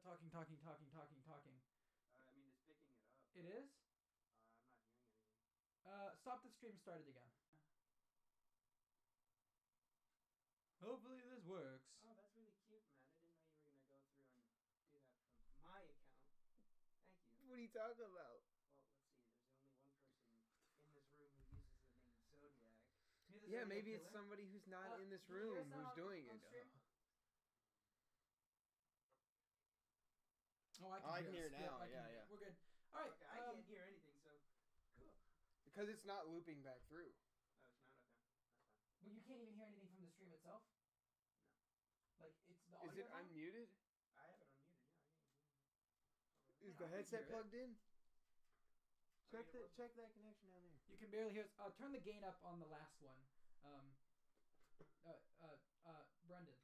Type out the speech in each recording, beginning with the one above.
talking. I mean, it's picking it up. It is? I'm not hearing anything. Stop the stream, start it again. Hopefully this works. Oh, that's really cute, man. I didn't know you were going to go through and do that from my account. Thank you. What are you talking about? Well, let's see. There's only one person in this room who uses the name Zodiac. Yeah, maybe it's somebody who's not in this room who's doing it. Oh, I can hear it now. Yeah. We're good. All right. Okay, I can't hear anything, so cool. Because it's not looping back through. Oh, it's not? Okay. That's fine. But you can't even hear anything from the stream itself? No. Like, it's the audio. Is it unmuted? I have it unmuted, yeah. I can hear it. Is the headset plugged in? Check that connection down there. You can barely hear us. Turn the gain up on the last one. Brendan. Turn the gain up on the last one?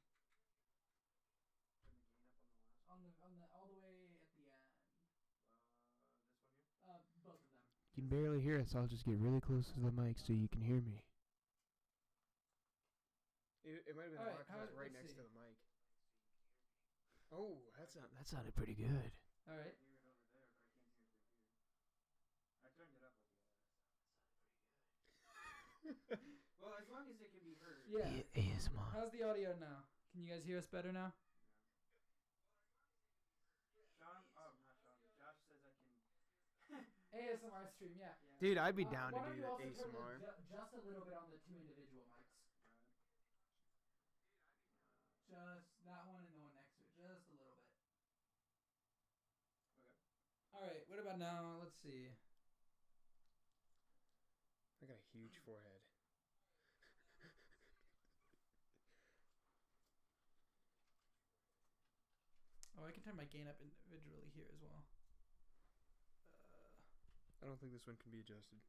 On the all the way at the end. This one here? Both of them. You can barely hear us. I'll just get really close to the mic so you can hear me. It might have been loud because it's right next to the mic. Oh, that sounded pretty good. All right. I can hear it over there, but I can't hear it through here. I turned it up. Well, as long as it can be heard. Yeah. ASMR. How's the audio now? Can you guys hear us better now? Sean? Oh, not Sean. Josh says I can... ASMR stream, yeah. Dude, I'd be down to do the also ASMR. Just a little bit on the two individual mics. Just that one and the one next to it. Just a little bit. Okay. Alright, what about now? Let's see. I got a huge forehead. Oh, I can turn my gain up individually here as well. I don't think this one can be adjusted.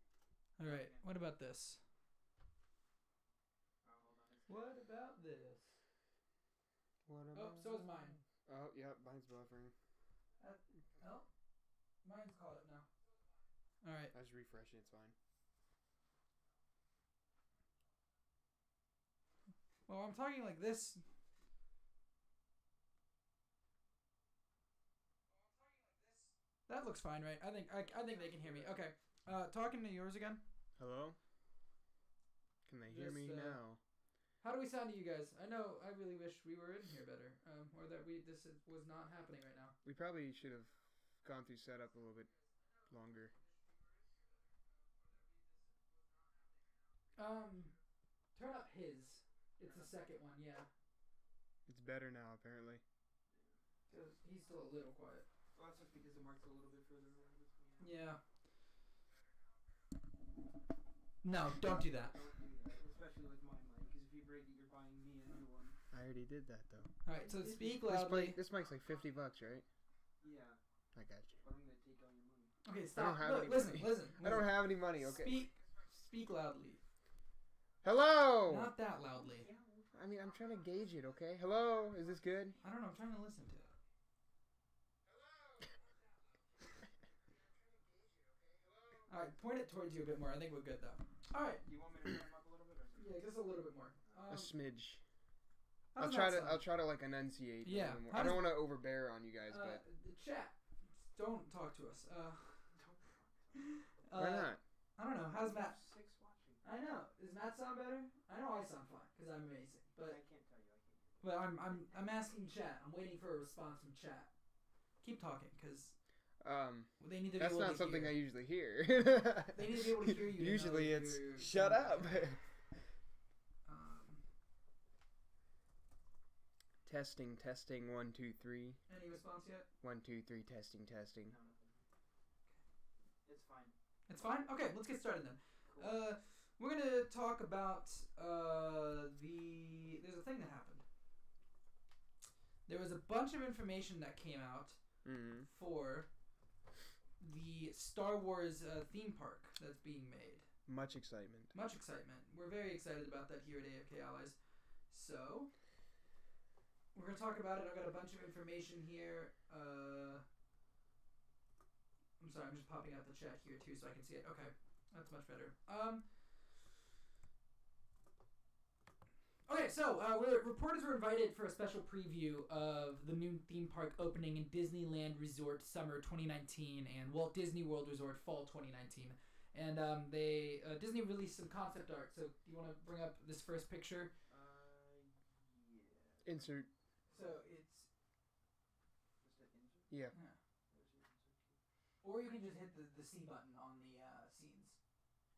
Alright, what about this? Oh, hold on. What about this? Oh, so is mine. Oh, yeah, mine's buffering. Oh, mine's caught up now. Alright. I was refreshing, it's fine. Well, I'm talking like this. That looks fine, right? I think they can hear me. Okay. Talking to yours again. Hello? Can they hear me now? How do we sound to you guys? I know I really wish we were in here better, or that this was not happening right now. We probably should have gone through setup a little bit longer. Turn up his. It's the second one, yeah. It's better now, apparently. Cause he's still a little quiet. Well, that's just because the mark's a little bit further away. Yeah. No, don't do that. Don't do that, especially with my mic, because if you break it, you're buying me a new one. I already did that, though. Alright, so speak loudly. This mic's like $50, right? Yeah. I got you. But I'm going to take all your money. Okay, stop. Listen. I don't have any money, okay? Speak loudly. Hello! Not that loudly. I mean, I'm trying to gauge it, okay? Hello? Is this good? I don't know, I'm trying to listen to it. Alright, point it towards you a bit more. I think we're good, though. Alright. Do you want me to turn him up a little bit? Or yeah, just a little bit more. A smidge. I'll try to like enunciate. Yeah. A little more. I don't want to overbear on you guys, but chat. Don't talk to us. Why not? I don't know. How's Matt? 6 watching. I know. Does Matt sound better? I know I sound fine because I'm amazing. But I can't tell you. I can't. But I'm asking chat. I'm waiting for a response from chat. Keep talking, because they need to be that's able not to something hear. I usually hear. They need to be able to hear you. Usually it's shut up. Testing 1 2 3. Any response yet? 1 2 3 testing. No, nothing. It's fine. It's fine. Okay, let's get started then. Cool. We're gonna talk about there's a thing that happened. There was a bunch of information that came out for the Star Wars theme park that's being made. Much excitement. Much excitement. We're very excited about that here at AFKallies. So, we're going to talk about it. I've got a bunch of information here. I'm sorry, I'm just popping out the chat here too so I can see it. Okay, that's much better. Okay, so reporters were invited for a special preview of the new theme park opening in Disneyland Resort Summer 2019 and Walt Disney World Resort Fall 2019. And Disney released some concept art. So do you want to bring up this first picture? Yeah. Insert. So it's... Just hit insert? Yeah. Or you can just hit the C button on the scenes.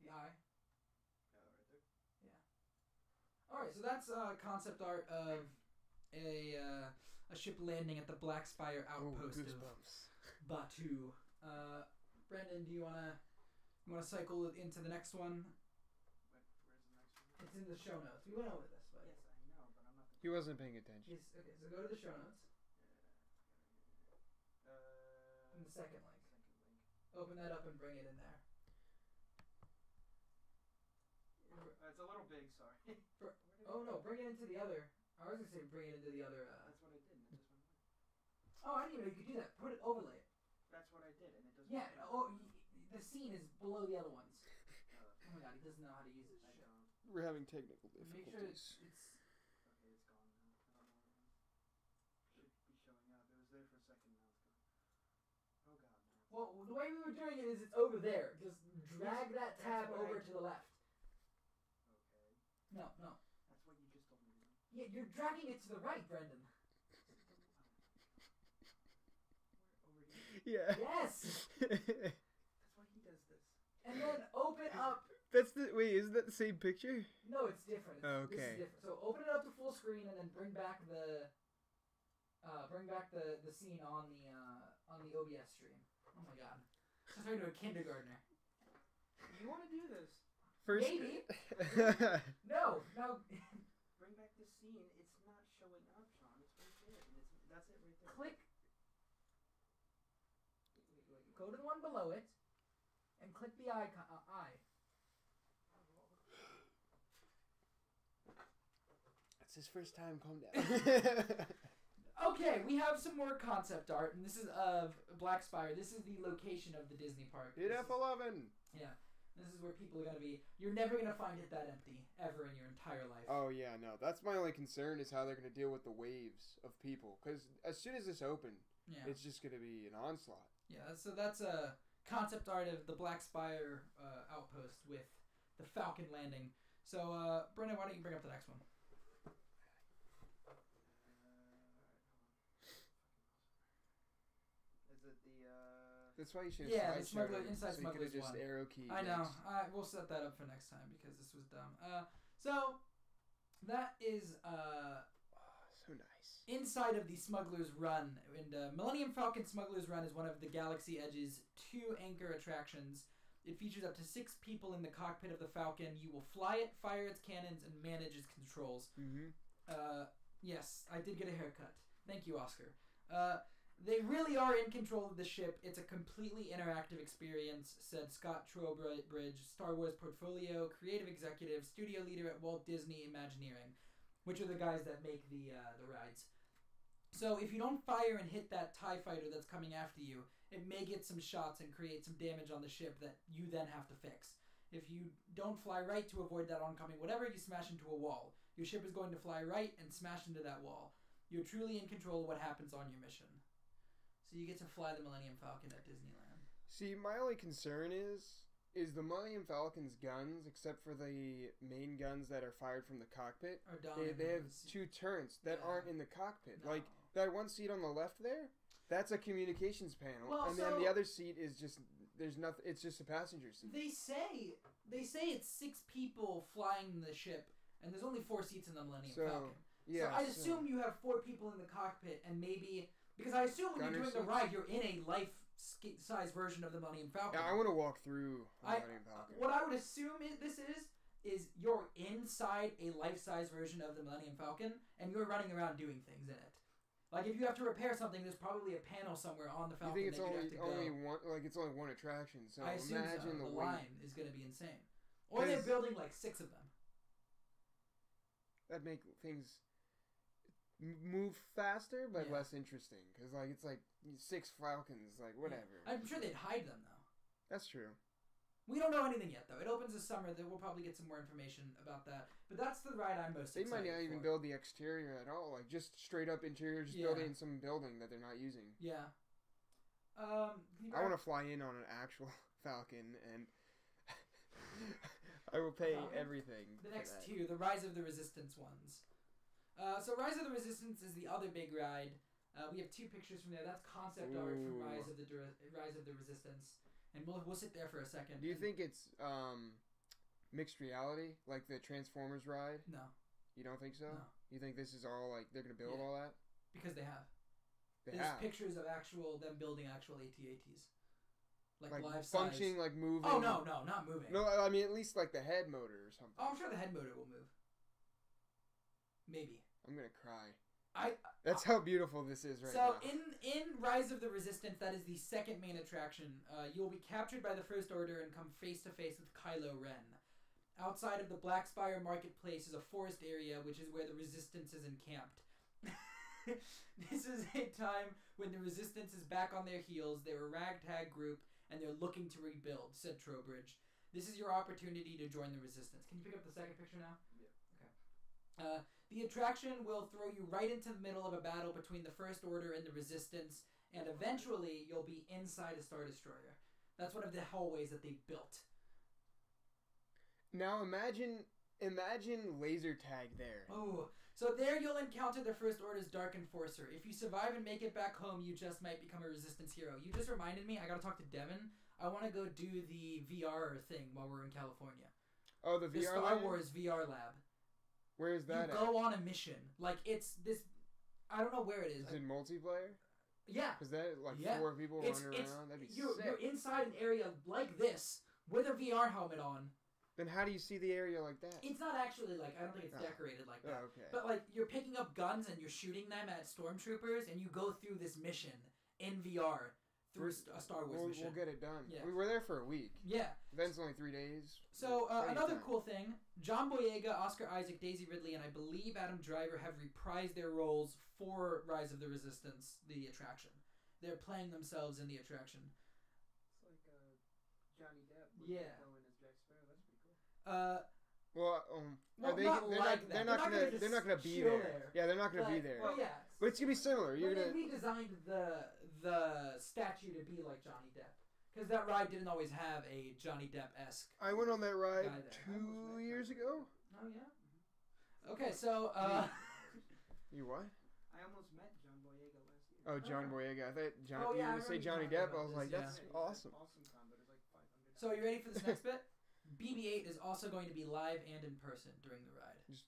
The I. Right there. Yeah. Alright, so that's concept art of a ship landing at the Black Spire outpost of Batu. Brendan, do you wanna cycle into the next one? Where's the next one? It's in the show notes. We went over this, but Yes, I know, but I'm not. He wasn't paying attention. Okay, so go to the show notes. In the second link. Open that up and bring it in there. It's a little big, sorry. Oh no, bring it into the other. I was gonna say bring it into the other. That's what I did, and it just went away. Oh, I didn't even know you could do that. Put it, overlay it. That's what I did, and it doesn't. Yeah. The scene is below the other ones. Oh my god, he doesn't know how to use this shit. We're having technical difficulties. Make sure it's. Okay, it's gone now. I don't know where it went. Should be showing up. It was there for a second, now it's gone. Oh god, no. Well, the way we were doing it is it's over there. Just drag that tab over to the left. Okay. No. That's what you just told me to do. Yeah, you're dragging it to the right, Brendan. Over here. Yeah. Yes. That's why he does this. And then open up. Wait, isn't that the same picture? No, it's different. Okay. This is different. So open it up to full screen and then bring back the scene on the OBS stream. Oh my god. I'm talking to a kindergartner. You want to do this? First. Maybe. No. Bring back the scene. It's not showing up, Sean. It's right there. And that's it right there. Click. Wait. Go to the one below it, and click the icon. I. It's his first time. Calm down. Okay, we have some more concept art, and this is of Black Spire. This is the location of the Disney park. TheAFKallies. Yeah. This is where people are going to be. You're never going to find it that empty, ever in your entire life. Oh, yeah, no. That's my only concern is how they're going to deal with the waves of people. Because as soon as this opened, it's just going to be an onslaught. Yeah, so that's a concept art of the Black Spire outpost with the Falcon landing. So, Brendan, why don't you bring up the next one? Is it the That's why you should the Smuggler, Inside so Smugglers you could have just one. arrow key. I know. We'll set that up for next time because this was dumb. So that is so nice. inside of the Smuggler's Run, and Millennium Falcon Smuggler's Run is one of the Galaxy Edge's 2 anchor attractions. It features up to 6 people in the cockpit of the Falcon. You will fly it, fire its cannons, and manage its controls. Mm-hmm. Yes, I did get a haircut. Thank you, Oscar. They really are in control of the ship. It's a completely interactive experience, said Scott Trowbridge, Star Wars portfolio, creative executive, studio leader at Walt Disney Imagineering, which are the guys that make the rides. So if you don't fire and hit that TIE fighter that's coming after you, it may get some shots and create some damage on the ship that you then have to fix. If you don't fly right to avoid that oncoming whatever, you smash into a wall. Your ship is going to fly right and smash into that wall. You're truly in control of what happens on your mission. So you get to fly the Millennium Falcon at Disneyland. See, my only concern is the Millennium Falcon's guns, except for the main guns that are fired from the cockpit, they have 2 turrets that aren't in the cockpit. No. Like, that one seat on the left there, that's a communications panel, and then the other seat is just, there's nothing, it's just a passenger seat. They say it's 6 people flying the ship, and there's only 4 seats in the Millennium Falcon. Yeah, so I assume you have 4 people in the cockpit, and maybe... Because I assume when you're doing the ride, you're in a life-size version of the Millennium Falcon. Yeah, I want to walk through the Millennium Falcon. What I would assume this is you're inside a life-size version of the Millennium Falcon, and you're running around doing things in it. Like, if you have to repair something, there's probably a panel somewhere on the Falcon you think it's that you have to only go. one? Like, it's only one attraction, so I assume imagine so. the line is going to be insane. Or they're building, like, 6 of them. That'd make things... move faster, but less interesting. Because, like, it's like 6 Falcons, like, whatever. Yeah. I'm sure they'd hide them, though. That's true. We don't know anything yet, though. It opens this summer. We'll probably get some more information about that. But that's the ride I'm most excited for. They might not even build the exterior at all. Like, just straight up interior, just building some building that they're not using. Yeah. I want to fly in on an actual Falcon, and I will pay everything. The next two, the Rise of the Resistance ones. So Rise of the Resistance is the other big ride. We have 2 pictures from there. That's concept art from Rise of the Resistance. And we'll sit there for a second. Do you think it's mixed reality, like the Transformers ride? No. You don't think so? No. You think this is all, like, they're going to build all that? Because they have. There's pictures of them building actual AT-ATs. Like live functioning, size. like moving. Oh, no, not moving. No, I mean, at least like the head motor or something. Oh, I'm sure the head motor will move. Maybe. I'm going to cry. That's how beautiful this is right now. So in Rise of the Resistance, that is the second main attraction. You will be captured by the First Order and come face to face with Kylo Ren. Outside of the Blackspire Marketplace is a forest area, which is where the Resistance is encamped. This is a time when the Resistance is back on their heels. They're a ragtag group, and they're looking to rebuild, said Trowbridge. This is your opportunity to join the Resistance. Can you pick up the second picture now? Yeah. Okay. The attraction will throw you right into the middle of a battle between the First Order and the Resistance, and eventually you'll be inside a Star Destroyer. That's one of the hallways that they built. Now imagine laser tag there. Oh, so there you'll encounter the First Order's Dark Enforcer. If you survive and make it back home, you just might become a Resistance hero. You just reminded me, I gotta talk to Devin. I want to go do the VR thing while we're in California. Oh, the VR Star Wars VR lab. Where is that? You go on a mission. Like, it's this. I don't know where it is. Is it multiplayer? Yeah. Is that 4 people running around? That'd be sick. You're inside an area like this with a VR helmet on. Then how do you see the area like that? It's not actually I don't think it's decorated like that. Oh, okay. But you're picking up guns and you're shooting them at stormtroopers, and you go through this mission in VR. Through a Star Wars mission. We'll get it done. Yeah. We were there for a week. Yeah. Event's only 3 days. So, another cool thing, John Boyega, Oscar Isaac, Daisy Ridley, and I believe Adam Driver have reprised their roles for Rise of the Resistance, the attraction. They're playing themselves in the attraction. It's like Johnny Depp. Yeah. Going as Jack Sparrow. That's pretty cool. They're not gonna be there. Yeah, they're not gonna be there. Well, yeah. But it's gonna be similar. They redesigned the statue to be like Johnny Depp, because that ride didn't always have a Johnny Depp-esque. I went on that ride 2 years ago. Oh yeah. Okay, so You what? I almost met John Boyega last year. Oh, John Boyega. I thought you were I gonna say Johnny remember Depp. I was like, that's awesome. Awesome con, but it's like $500. So you ready for this next bit? BB-8 is also going to be live and in person during the ride. Just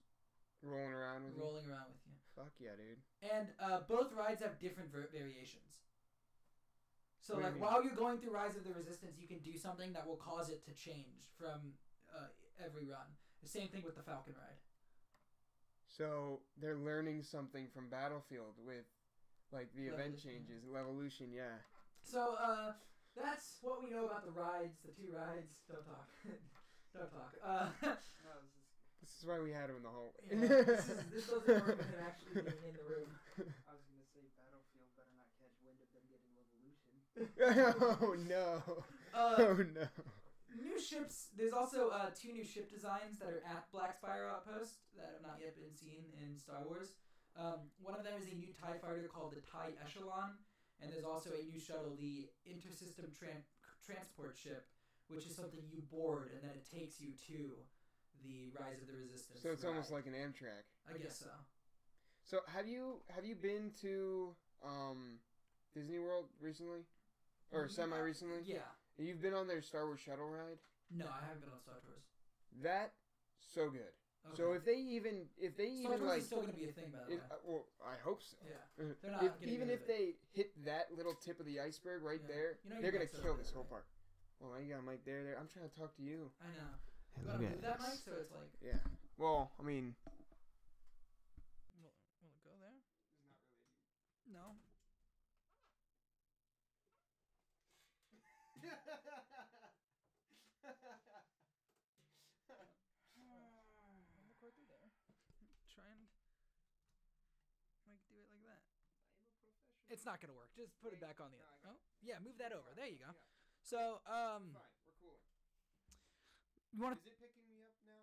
rolling around with you. Fuck yeah, dude. And both rides have different variations. So What do you mean? while you're going through Rise of the Resistance, you can do something that will cause it to change from every run. The same thing with the Falcon ride. So they're learning something from Battlefield with the event changes, Levolution, yeah. So that's what we know about the rides, the 2 rides. Don't talk. Don't talk. No, This is why we had him in the hallway. Yeah, this doesn't work with him actually being in the room. I was gonna say Battlefield better not catch wind of them getting Levolution. Oh no! Oh no! New ships. There's also 2 new ship designs that are at Blackspire Outpost that have not yet been seen in Star Wars. One of them is a new TIE fighter called the TIE Echelon, and there's also a new shuttle, the Intersystem Transport Ship, which is something you board and then it takes you to the Rise of the Resistance. So it's almost like an Amtrak. I guess so. So have you been to Disney World recently, or semi recently? Yeah. You've been on their Star Wars shuttle ride? No, I haven't been on Star Tours. That so good. Okay. So if they even Star Tours is still gonna be a thing, by the way. Well, I hope so. Yeah. They're not Even if they hit that little tip of the iceberg right there, they're gonna kill this whole part. Well, I got a mic there. I'm trying to talk to you. I know. You gotta move that mic so it's like. Yeah. Well, I mean. Will it go there? It's not really. No. Record through there. Try and do it like that. It's not gonna work. Just put it back on the. Oh, yeah, move that over. There you go. So Fine, we're cooling. You want to? Is it picking me up now?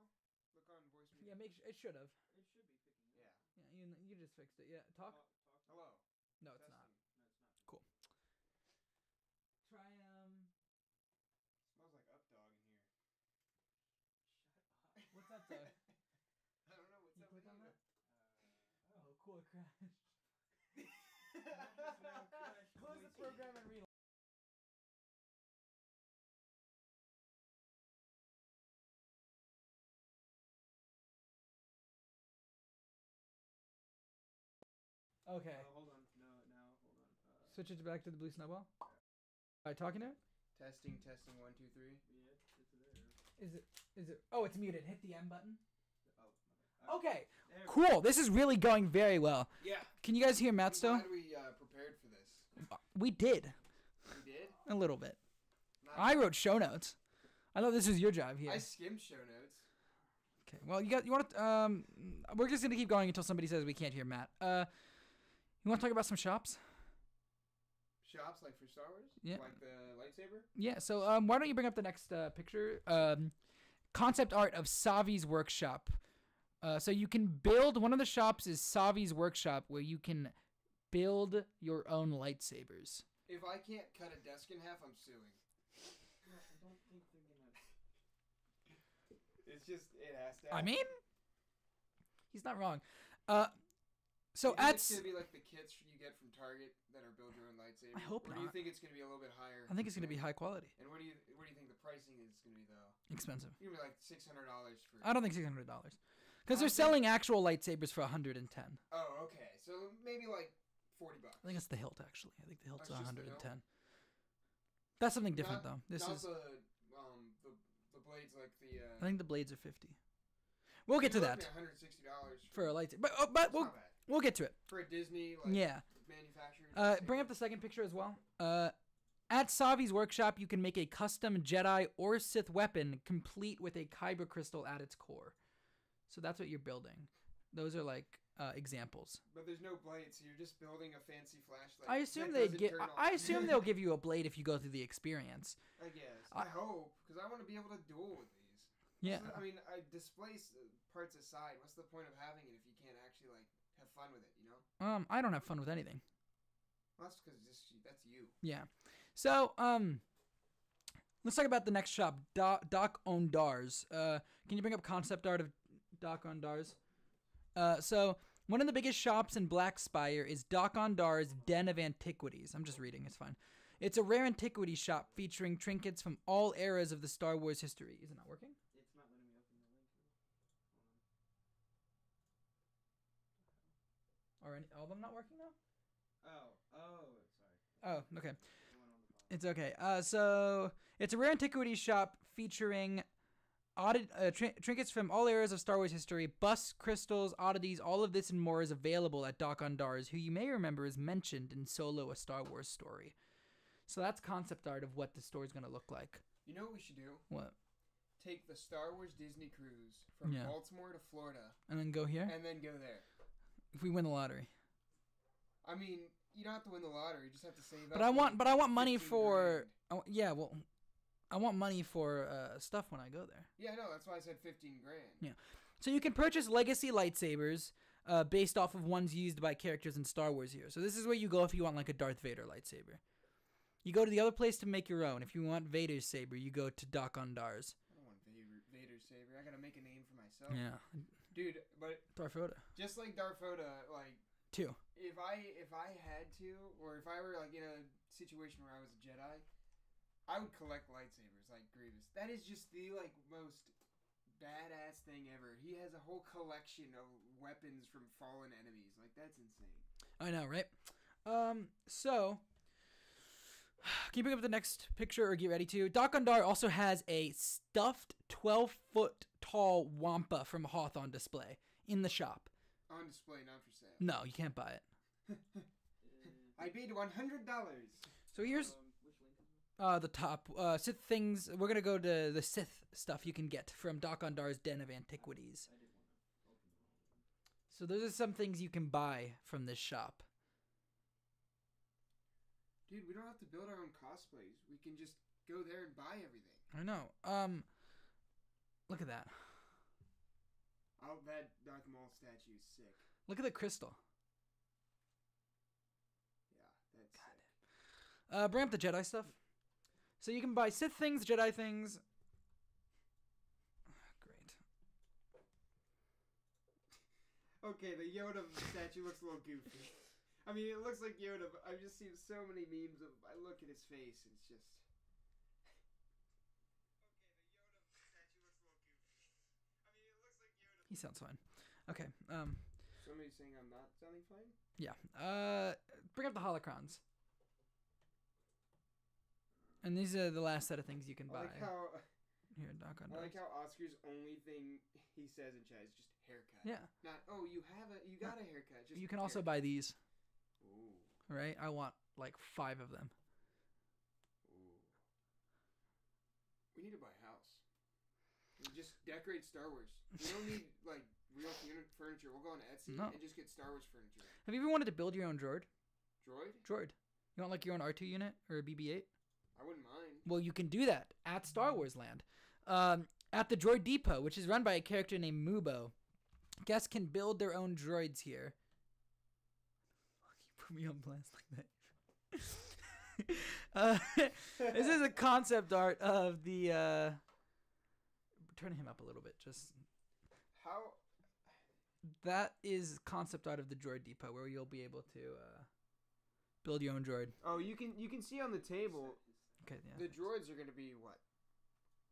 Look on voice meter. Yeah, it should have. It should be picking up. Yeah. Yeah, you just fixed it. Yeah, talk. Hello. No, it's Testing. not. No, it's not. Cool. Try Smells like up dog in here. Shut up. What's that though? I don't know what's You up click with on you. that? Oh, cool! It crashed. Crash Close the completely. program and reload. Okay. Hold on. No, now hold on. Switch it back to the blue snowball. Alright, talking to it? Testing, 1, 2, 3. Yeah, it's there. Is it? Oh, it's muted. Hit the M button. Oh. Okay. There. Cool. This is really going very well. Yeah. Can you guys hear Matt still? Glad we prepared for this. We did. We did? A little bit. Not I wrote show notes. I know this was your job here. I skimmed show notes. Okay. Well, you want to we're just going to keep going until somebody says we can't hear Matt. You want to talk about some shops? Shops like for Star Wars? Yeah. Like the lightsaber? Yeah, so why don't you bring up the next picture? Concept art of Savi's workshop. So you can build, one of the shops is Savi's workshop, where you can build your own lightsabers. If I can't cut a desk in half, I'm suing. I don't think they're gonna. It's just, it has to I happen. mean, he's not wrong. Do So you think at it's going to be like the kits you get from Target that are build your own lightsaber? I hope or do you not. think it's going to be a little bit higher? I think it's going to be high quality. And what do you think the pricing is going to be though? Expensive. You're going to be like $600 for. I don't think $600. I Because they're think- selling actual lightsabers for $110. Oh, okay. So maybe like $40. I think it's the hilt, actually. I think the hilt's That's just the hilt? $110. That's something different, Not- though. This Not is. the blades like the. I think the blades are $50. We'll get to that $160 for a lightsaber, but That's we'll not bad. we'll get to it. For a Disney like Yeah. manufactured. Bring up the second picture as well. At Savi's workshop, you can make a custom Jedi or Sith weapon complete with a kyber crystal at its core. So that's what you're building. Those are like examples. But there's no blades, so you're just building a fancy flashlight. I assume that they doesn't get. turn on. I assume they'll give you a blade if you go through the experience. I guess. I hope, because I want to be able to duel with these. Yeah. I mean, I displace parts aside. What's the point of having it if you can't actually like have fun with it? You know. I don't have fun with anything. Well, that's because that's you. Yeah. So let's talk about the next shop, Doc Ondar's. Can you bring up concept art of Doc Ondar's? So one of the biggest shops in Black Spire is Doc Ondar's Den of Antiquities. I'm just reading, it's fine. It's a rare antiquity shop featuring trinkets from all eras of the Star Wars history. Is it not working? It's not letting me open the link. Are all of them not working now? Sorry. Oh, okay. It went on the bottom. It's okay. So it's a rare antiquity shop featuring trinkets from all eras of Star Wars history, busts, crystals, oddities. All of this and more is available at Doc Ondar's, who you may remember is mentioned in Solo: A Star Wars Story. So that's concept art of what the story's gonna look like. You know what we should do? What? Take the Star Wars Disney cruise from Yeah. Baltimore to Florida, And then go here. and then go there. If we win the lottery. I mean, you don't have to win the lottery. You just have to save But up. I want money 15 for. grand. Yeah, well, I want money for stuff when I go there. Yeah, no, that's why I said 15 grand. Yeah. So you can purchase legacy lightsabers based off of ones used by characters in Star Wars here. So this is where you go if you want like a Darth Vader lightsaber. You go to the other place to make your own. If you want Vader's saber, you go to Doc Ondar's. I don't want Vader's saber. I gotta make a name for myself. Yeah. Dude, but Darth Vader. just like Darth Vader, like Two. if I had to, or if I were like in a situation where I was a Jedi, I would collect lightsabers like Grievous. That is just the like most badass thing ever. He has a whole collection of weapons from fallen enemies. Like that's insane. I know, right? So can you bring up the next picture or get ready to? Doc Ondar also has a stuffed 12-foot tall Wampa from Hoth on display in the shop. On display, not for sale. No, you can't buy it. I paid $100. So here's Which link is it? the top Sith things. We're gonna go to the Sith stuff you can get from Doc Ondar's Den of Antiquities. I did want to open the wrong one. So those are some things you can buy from this shop. Dude, we don't have to build our own cosplays. We can just go there and buy everything. I know. Look at that. Oh, that Darth Maul statue is sick. Look at the crystal. Yeah, that's sick. Bring up the Jedi stuff. So you can buy Sith things, Jedi things. Great. Okay, the Yoda statue looks a little goofy. I mean, it looks like Yoda, but I've just seen so many memes of. I look at his face, and it's just. He sounds fine. Okay. Somebody's saying I'm not sounding fine? Yeah. Bring up the holocrons. And these are the last set of things you can buy. I like how. Here, Doc on. I like how Oscar's only thing he says in chat is just haircut. Yeah. Not you got a haircut. Just you can also buy these. Ooh. Right? I want like 5 of them. Ooh. We need to buy a house. We just decorate Star Wars. We don't need like real furniture. We'll go on Etsy and just get Star Wars furniture. Have you ever wanted to build your own droid? Droid? You want like your own R2 unit or a BB-8? I wouldn't mind. Well, you can do that at Star Wars Land. At the Droid Depot, which is run by a character named Mubo. Guests can build their own droids here. You put me on blast like that. This is a concept art of the... Turn him up a little bit, just... How? That is concept art of the Droid Depot, where you'll be able to build your own droid. Oh, you can see on the table... Okay, yeah. The droids are going to be, what?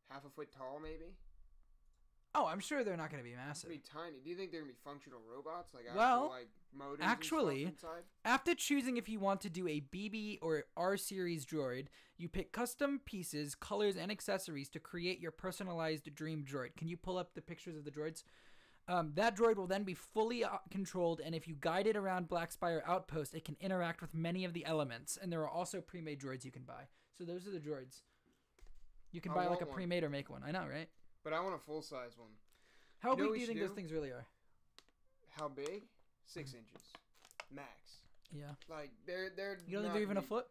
Half a foot tall, maybe? Oh, I'm sure they're not going to be massive. They're going to be tiny. Do you think they're going to be functional robots? Like actual, well, like, modems actually, and stuff inside? After choosing if you want to do a BB or R-series droid, you pick custom pieces, colors, and accessories to create your personalized dream droid. Can you pull up the pictures of the droids? That droid will then be fully controlled, and if you guide it around Black Spire Outpost, it can interact with many of the elements, and there are also pre-made droids you can buy. So those are the droids. You can buy like a pre-made or make one. I know, right? But I want a full-size one. How big do you think those things really are? How big? 6 inches. Max. Yeah. Like, they're You don't think they're even a foot?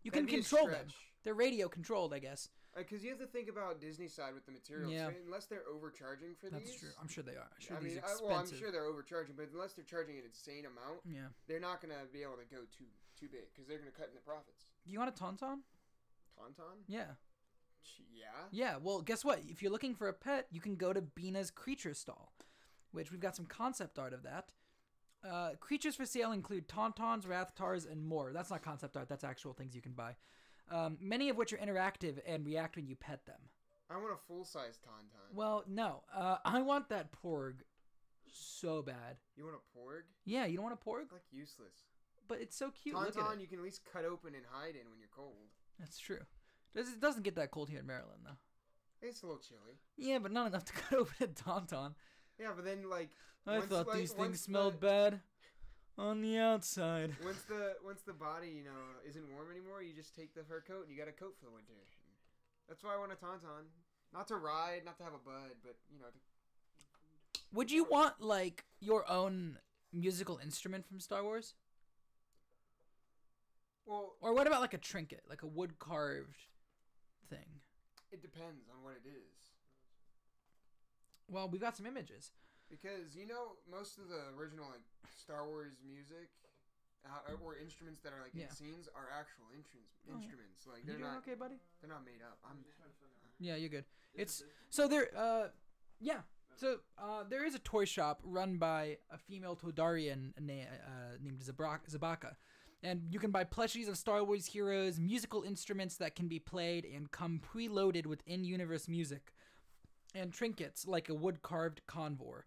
You can That'd be a control them. stretch. They're radio controlled, I guess. Because you have to think about Disney's side with the materials. Yeah. So unless they're overcharging for these. That's true. I'm sure they are. I'm sure I these mean, expensive. I'm sure they're overcharging, but unless they're charging an insane amount, Yeah. they're not going to be able to go too big because they're going to cut in the profits. Do you want a Tauntaun? Tauntaun? Yeah. Yeah? Yeah, well, guess what? If you're looking for a pet, you can go to Bina's Creature Stall, which we've got some concept art of that. Creatures for sale include Tauntauns, Rathtars, and more. That's not concept art. That's actual things you can buy. Many of which are interactive and react when you pet them. I want a full-size Tauntaun. Well, no. I want that Porg so bad. You want a Porg? Yeah, you don't want a Porg? Like useless. But it's so cute. Tauntaun, Look at it. you can at least cut open and hide in when you're cold. That's true. It doesn't get that cold here in Maryland, though. It's a little chilly. Yeah, but not enough to cut open a Tauntaun. Yeah, but then, like... I thought these things smelled bad on the outside. Once the body, isn't warm anymore, you just take the fur coat and you got a coat for the winter. That's why I want a Tauntaun. Not to ride, not to have a bud, but, Would you want, like, your own musical instrument from Star Wars? Well... Or what about, like, a trinket? Like a wood-carved thing? It depends on what it is. Well, we've got some images. Because, most of the original, like, Star Wars music... or instruments that are, like, in scenes are actual instruments. Like, they're not... okay, buddy? They're not made up. Yeah, you're good. So there is a toy shop run by a female Toydarian named Zabaka. And you can buy plushies of Star Wars heroes, musical instruments that can be played and come preloaded with in-universe music, and trinkets like a wood-carved convor.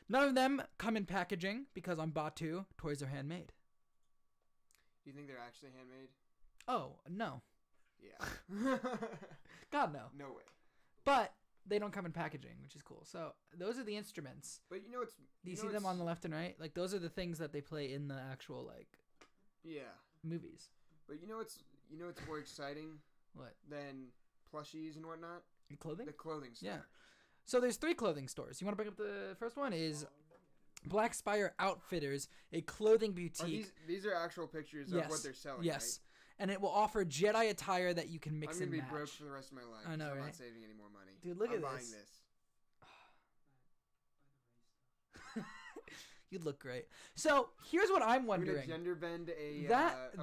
None of them come in packaging because on Batu, toys are handmade. Do you think they're actually handmade? Oh, no. Yeah. God, no. No way. But they don't come in packaging, which is cool. So those are the instruments. But do you see them on the left and right? Like, those are the things that they play in the actual, like... Yeah. Movies. But what's more exciting? What? Than plushies and whatnot? Clothing? The clothing store. Yeah. So there's 3 clothing stores. You want to bring up the first one? Is Black Spire Outfitters, a clothing boutique. These are actual pictures of what they're selling, yes. and it will offer Jedi attire that you can mix and match. I'm gonna be broke for the rest of my life. I know, I'm right? not saving any more money. Dude, look at buying this. You'd look great. So here's what I'm wondering. I'm gonna gender bend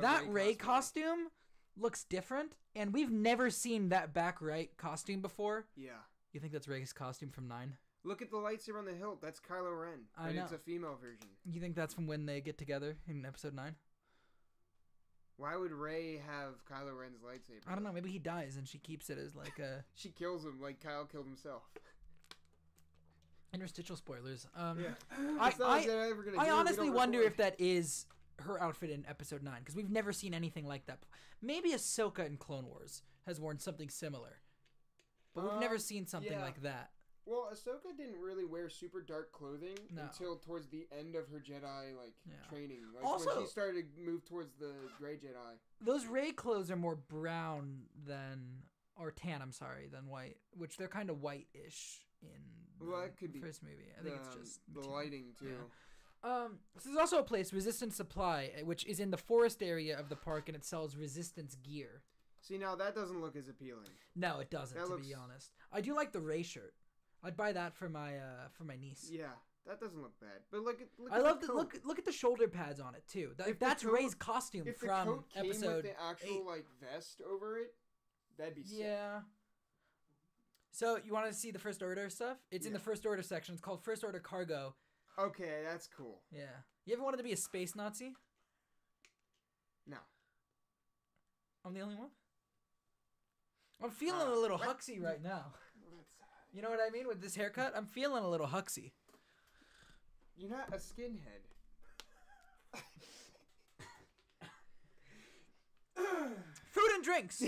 that Rey costume looks different, and we've never seen that back right costume before. Yeah. You think that's Rey's costume from 9? Look at the lightsaber on the hilt. That's Kylo Ren. I know. It's a female version. You think that's from when they get together in Episode 9? Why would Rey have Kylo Ren's lightsaber? I don't know. Maybe he dies and she keeps it as like a... She kills him like Kyle killed himself. Interstitial spoilers. Yeah. I honestly wonder if that is her outfit in Episode 9, because we've never seen anything like that. Maybe Ahsoka in Clone Wars has worn something similar, but we've never seen something like that. Well, Ahsoka didn't really wear super dark clothing until towards the end of her Jedi training. Like also, when she started to move towards the Grey Jedi. Those Rey clothes are more brown than than white, which they're kind of white-ish in the first movie. I think it's just the lighting too. Yeah. So there's also a place, Resistance Supply, which is in the forest area of the park, and it sells Resistance gear. See, now that doesn't look as appealing. No, it doesn't. Be honest, I do like the Rey shirt. I'd buy that for my niece. Yeah, that doesn't look bad. But look at the shoulder pads on it too. That's Rey's costume from Episode 8. If the coat came with the actual 8. Vest over it, that'd be sick. Yeah. So you want to see the First Order stuff? It's in the First Order section. It's called First Order Cargo. Okay, that's cool. Yeah. You ever wanted to be a space Nazi? No. I'm the only one? I'm feeling a little Huxley right now. You know what I mean with this haircut? I'm feeling a little Huxley. You're not a skinhead. Food and drinks.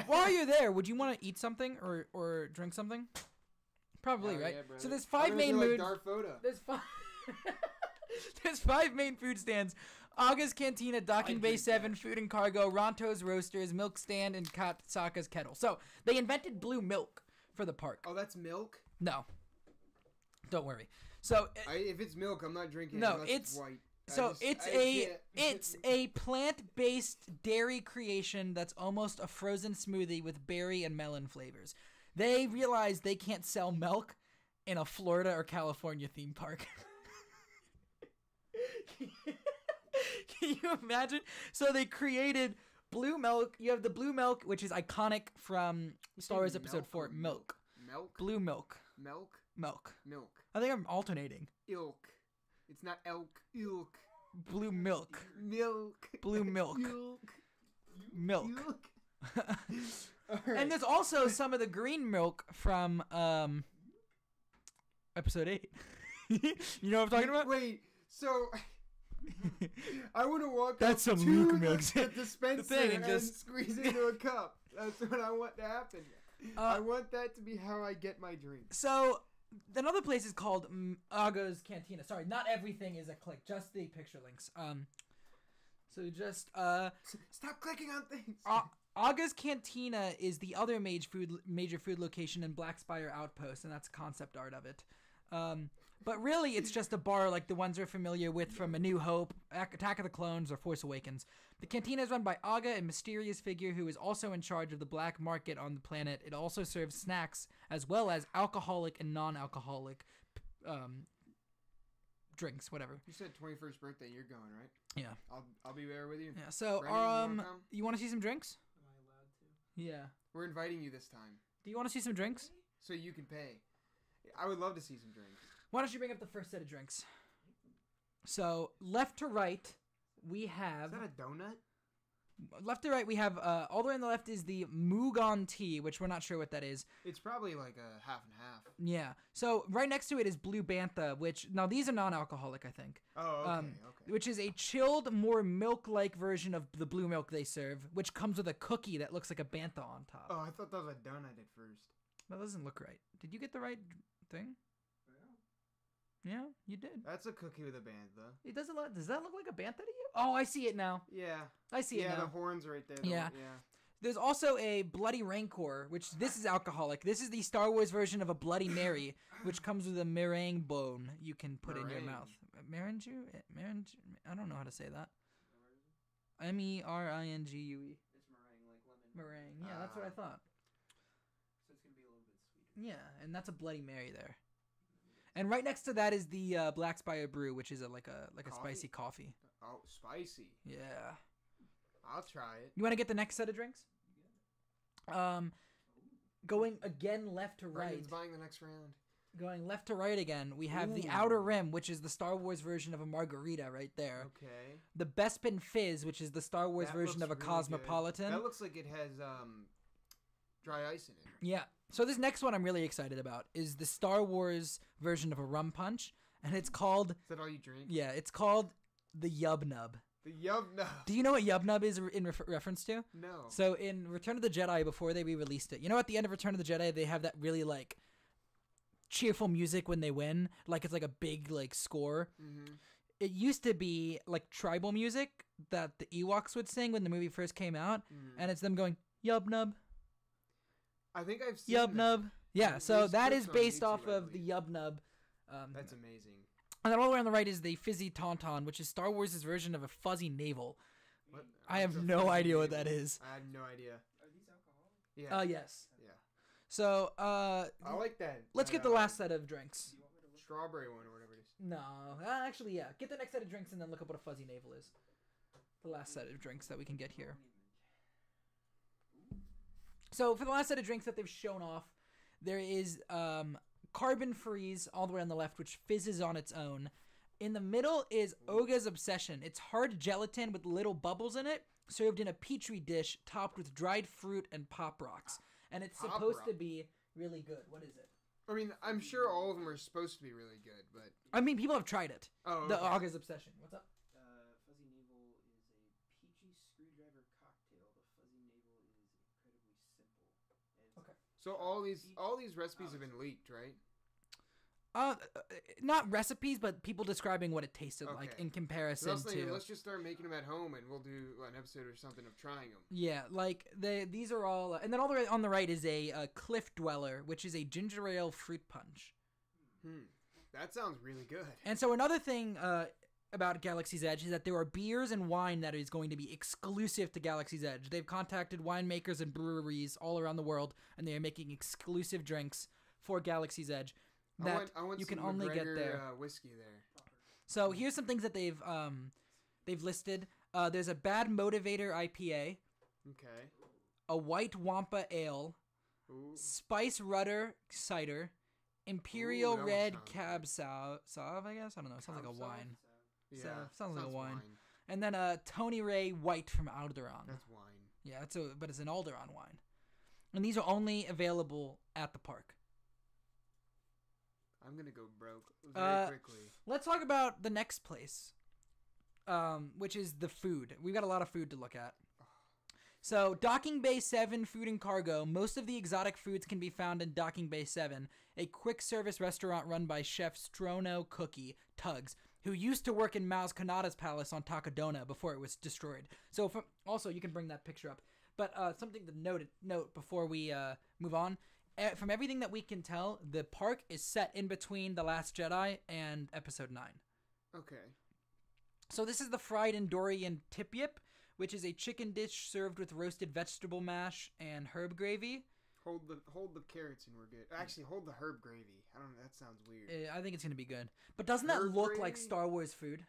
While you're there, would you want to eat something or drink something? Probably, right? Yeah, so there's 5 main food. There's 5 main food stands. Aga's Cantina, Docking Bay 7, Food and Cargo, Ronto's Roasters, Milk Stand, and Katsaka's Kettle. So they invented blue milk for the park. Oh, that's milk? No. Don't worry. So if it's milk, I'm not drinking it. No, it's white. So it's a plant-based dairy creation that's almost a frozen smoothie with berry and melon flavors. They realized they can't sell milk in a Florida or California theme park. Can you imagine? So they created blue milk. You have the blue milk, which is iconic from Star Wars Episode 4. Milk. Blue milk. Milk. I think I'm alternating. Ilk. It's not elk. Ilk. Blue milk. Blue milk. Milk. Right. And there's also some of the green milk from Episode 8. You know what I'm talking about? Wait, so I want to walk That's up some to Luke milk. the dispenser and just squeeze it into a cup. That's what I want to happen. I want that to be how I get my drink. So another place is called Aga's Cantina. Sorry, not everything is a click. Just the picture links. So just stop clicking on things. Aga's Cantina is the other major food location in Black Spire Outpost, and that's concept art of it. But really, it's just a bar like the ones we're familiar with from A New Hope, Attack of the Clones, or Force Awakens. The cantina is run by Aga, a mysterious figure who is also in charge of the black market on the planet. It also serves snacks as well as alcoholic and non-alcoholic drinks, whatever. You said 21st birthday. You're going, right? Yeah. I'll be there with you. Yeah. So, Brendan, you want to see some drinks? Am I allowed to? Yeah. We're inviting you this time. Do you want to see some drinks? So you can pay. I would love to see some drinks. Why don't you bring up the first set of drinks? So, left to right, we have... Is that a donut? Left to right, we have... all the way on the left is the Mugon tea, which we're not sure what that is. It's probably like a half and half. Yeah. So, right next to it is Blue Bantha, which... Now, these are non-alcoholic, I think. Oh, okay, okay. Which is a chilled, more milk-like version of the blue milk they serve, which comes with a cookie that looks like a Bantha on top. Oh, I thought that was a donut at first. That doesn't look right. Did you get the right thing? Yeah, you did. That's a cookie with a bantha. It doesn't look. Does that look like a bantha to you? Oh, I see it now. Yeah, I see it now. Yeah, the horns right there. Yeah. There's also a Bloody Rancor, which this is alcoholic. This is the Star Wars version of a Bloody Mary, which comes with a meringue bone you can put in your mouth. Meringue? I don't know how to say that. meringue. It's meringue, like lemon. Meringue. Yeah, that's what I thought. So it's gonna be a little bit sweeter. Yeah, and that's a Bloody Mary there. And right next to that is the Black Spire Brew, which is a spicy coffee. Oh, spicy. Yeah. I'll try it. You want to get the next set of drinks? Going again left to right. Brendan's buying the next round. Going left to right again, we have the Outer Rim, which is the Star Wars version of a margarita right there. Okay. The Bespin Fizz, which is the Star Wars version of a really Cosmopolitan. Good. That looks like it has dry ice in it. Yeah. So this next one I'm really excited about is the Star Wars version of a rum punch, and it's called... Is that all you drink? Yeah, it's called the Yub Nub. The Yub Nub. Do you know what Yub Nub is in reference to? No. So in Return of the Jedi, before they re-released it, you know at the end of Return of the Jedi, they have that really, like, cheerful music when they win? Like, it's like a big, like, score. Mm-hmm. It used to be, like, tribal music that the Ewoks would sing when the movie first came out, and it's them going, Yub Nub. I think I've seen Yub Nub. Yeah, so that is based off YouTube, of the Yub Nub. That's amazing. And then all the way on the right is the Fizzy Tauntaun, which is Star Wars' version of a fuzzy navel. What? I have no idea what that is. I have no idea. Are these alcoholic? Yeah. Yes. Yeah. So, I like that. let's get the last set of drinks. Do you want me to look? Strawberry one or whatever it is. No, actually, yeah. Get the next set of drinks and then look up what a fuzzy navel is. The last set of drinks that we can get here. So for the last set of drinks that they've shown off, there is Carbon Freeze all the way on the left, which fizzes on its own. In the middle is Oga's Obsession. It's hard gelatin with little bubbles in it, served in a petri dish topped with dried fruit and pop rocks. And it's supposed to be really good. What is it? I mean, I'm sure all of them are supposed to be really good, but... I mean, people have tried it. Oh, The okay. Oga's Obsession. What's up? Fuzzy Navel is a peachy screwdriver cocktail. The Fuzzy Navel is incredibly simple. Okay. So all these recipes have been leaked, right? Not recipes, but people describing what it tasted like Okay. in comparison to... Let's just start making them at home, and we'll do an episode or something of trying them. Yeah, like these are all, and then all the way on the right is a Cliff Dweller, which is a ginger ale fruit punch. That sounds really good. And so another thing about Galaxy's Edge is that there are beers and wine that is going to be exclusive to Galaxy's Edge. They've contacted winemakers and breweries all around the world, and they are making exclusive drinks for Galaxy's Edge that I want you can some only get McGregor, there. Whiskey there. So here's some things that they've listed. There's a Bad Motivator IPA, Okay. a White Wampa Ale, Ooh. Spice Rudder Cider, Imperial Ooh, that one Red sounds Cab Sauv, I guess? I don't know. It sounds like a Cab Sauv? wine. Yeah. So, sounds like a wine. And then Tony Ray White from Alderaan. That's wine. Yeah, but it's an Alderaan wine. And these are only available at the park. I'm gonna go broke very quickly. Let's talk about the next place, which is the food. We've got a lot of food to look at. So, Docking Bay 7 Food and Cargo. Most of the exotic foods can be found in Docking Bay 7, a quick-service restaurant run by Chef Strono Cookie Tuggs, who used to work in Maz Kanata's palace on Takadona before it was destroyed. So, also, you can bring that picture up. But something to note before we move on. From everything that we can tell, the park is set in between The Last Jedi and Episode 9. Okay. So this is the fried Andorian tip yip, which is a chicken dish served with roasted vegetable mash and herb gravy. Hold the carrots and we're good. Actually, hold the herb gravy. I don't know. That sounds weird. I think it's gonna be good. But doesn't that look like Star Wars food?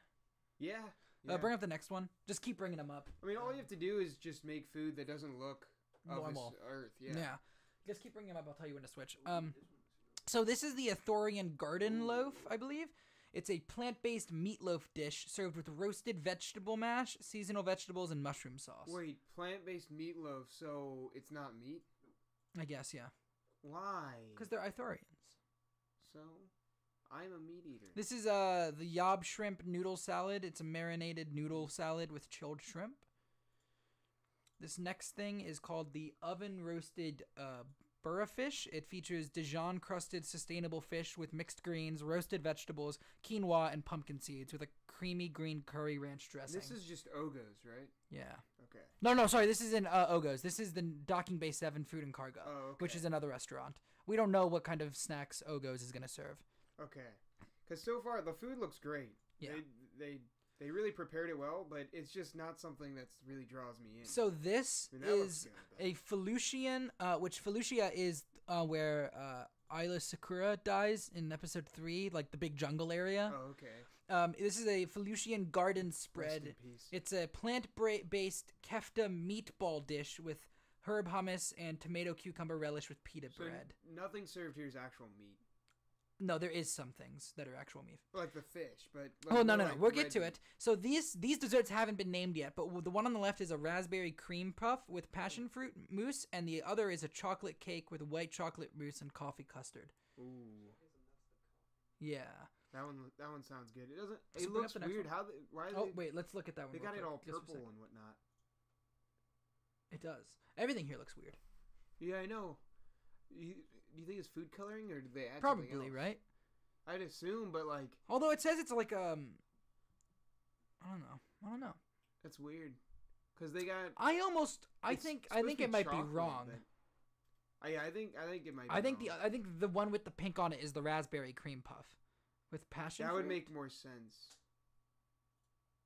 Yeah. Bring up the next one. Just keep bringing them up. I mean, all you have to do is just make food that doesn't look normal. Of this earth. Yeah. Just keep bringing them up. I'll tell you when to switch. So this is the Athorian Garden Loaf, I believe. It's a plant-based meatloaf dish served with roasted vegetable mash, seasonal vegetables, and mushroom sauce. Wait, plant-based meatloaf, so it's not meat? I guess, yeah. Why? Because they're Ithorians. So, I'm a meat eater. This is the Yob Shrimp Noodle Salad. It's a marinated noodle salad with chilled shrimp. This next thing is called the Oven Roasted Burra Fish. It features Dijon-crusted sustainable fish with mixed greens, roasted vegetables, quinoa, and pumpkin seeds with a creamy green curry ranch dressing. This is just Ogos, right? Yeah. Okay. No, sorry. This isn't Ogos. This is the Docking Bay 7 Food and Cargo, which is another restaurant. We don't know what kind of snacks Ogos is going to serve. Okay. Because so far, the food looks great. Yeah. They They really prepared it well, but it's just not something that really draws me in. So this is a Felucian, which Felucia is where Isla Sakura dies in episode 3, like the big jungle area. Oh, okay. This is a Felucian garden spread. Rest in peace. It's a plant-based kefta meatball dish with herb hummus and tomato cucumber relish with pita bread. Nothing served here is actual meat. No, there is some things that are actual meat. Like the fish, but... Like, no. We'll get to it. So these desserts haven't been named yet, but the one on the left is a raspberry cream puff with passion fruit mousse, and the other is a chocolate cake with white chocolate mousse and coffee custard. Ooh. Yeah. That one sounds good. It looks weird. Wait, let's look at that one. They got it all purple and whatnot. It does. Everything here looks weird. Yeah, I know. Do you think it's food coloring, or did they add probably something else? Right? I'd assume, but like... Although it says it's like, I don't know. That's weird. Because they got... I think it might be wrong. Yeah, I think it might be wrong. I think the one with the pink on it is the raspberry cream puff. With passion fruit? That would make more sense.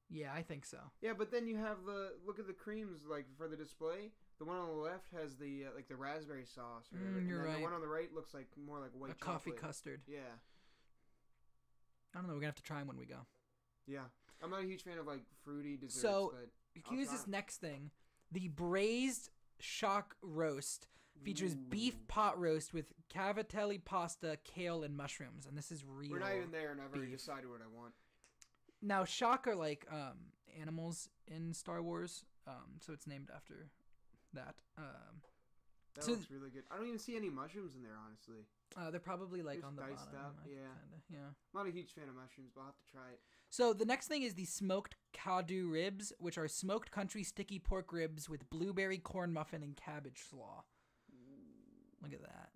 Yeah, I think so. Yeah, but then you have look at the creams, like, for the display. The one on the left has the like the raspberry sauce. Or you're right. The one on the right looks like more like white chocolate. Coffee custard. Yeah. I don't know. We're gonna have to try them when we go. Yeah, I'm not a huge fan of like fruity desserts. So but you can use this next thing. The braised shock roast features beef pot roast with cavatelli pasta, kale, and mushrooms, and this is real. We're not even there, and I've already decided what I want. Now, shock are like animals in Star Wars, so it's named after that. That looks really good. I don't even see any mushrooms in there, honestly. They're probably like just on the diced bottom. Up. Yeah. Yeah. I'm not a huge fan of mushrooms, but I'll have to try it. So the next thing is the smoked kadu ribs, which are smoked country sticky pork ribs with blueberry corn muffin and cabbage slaw. Look at that.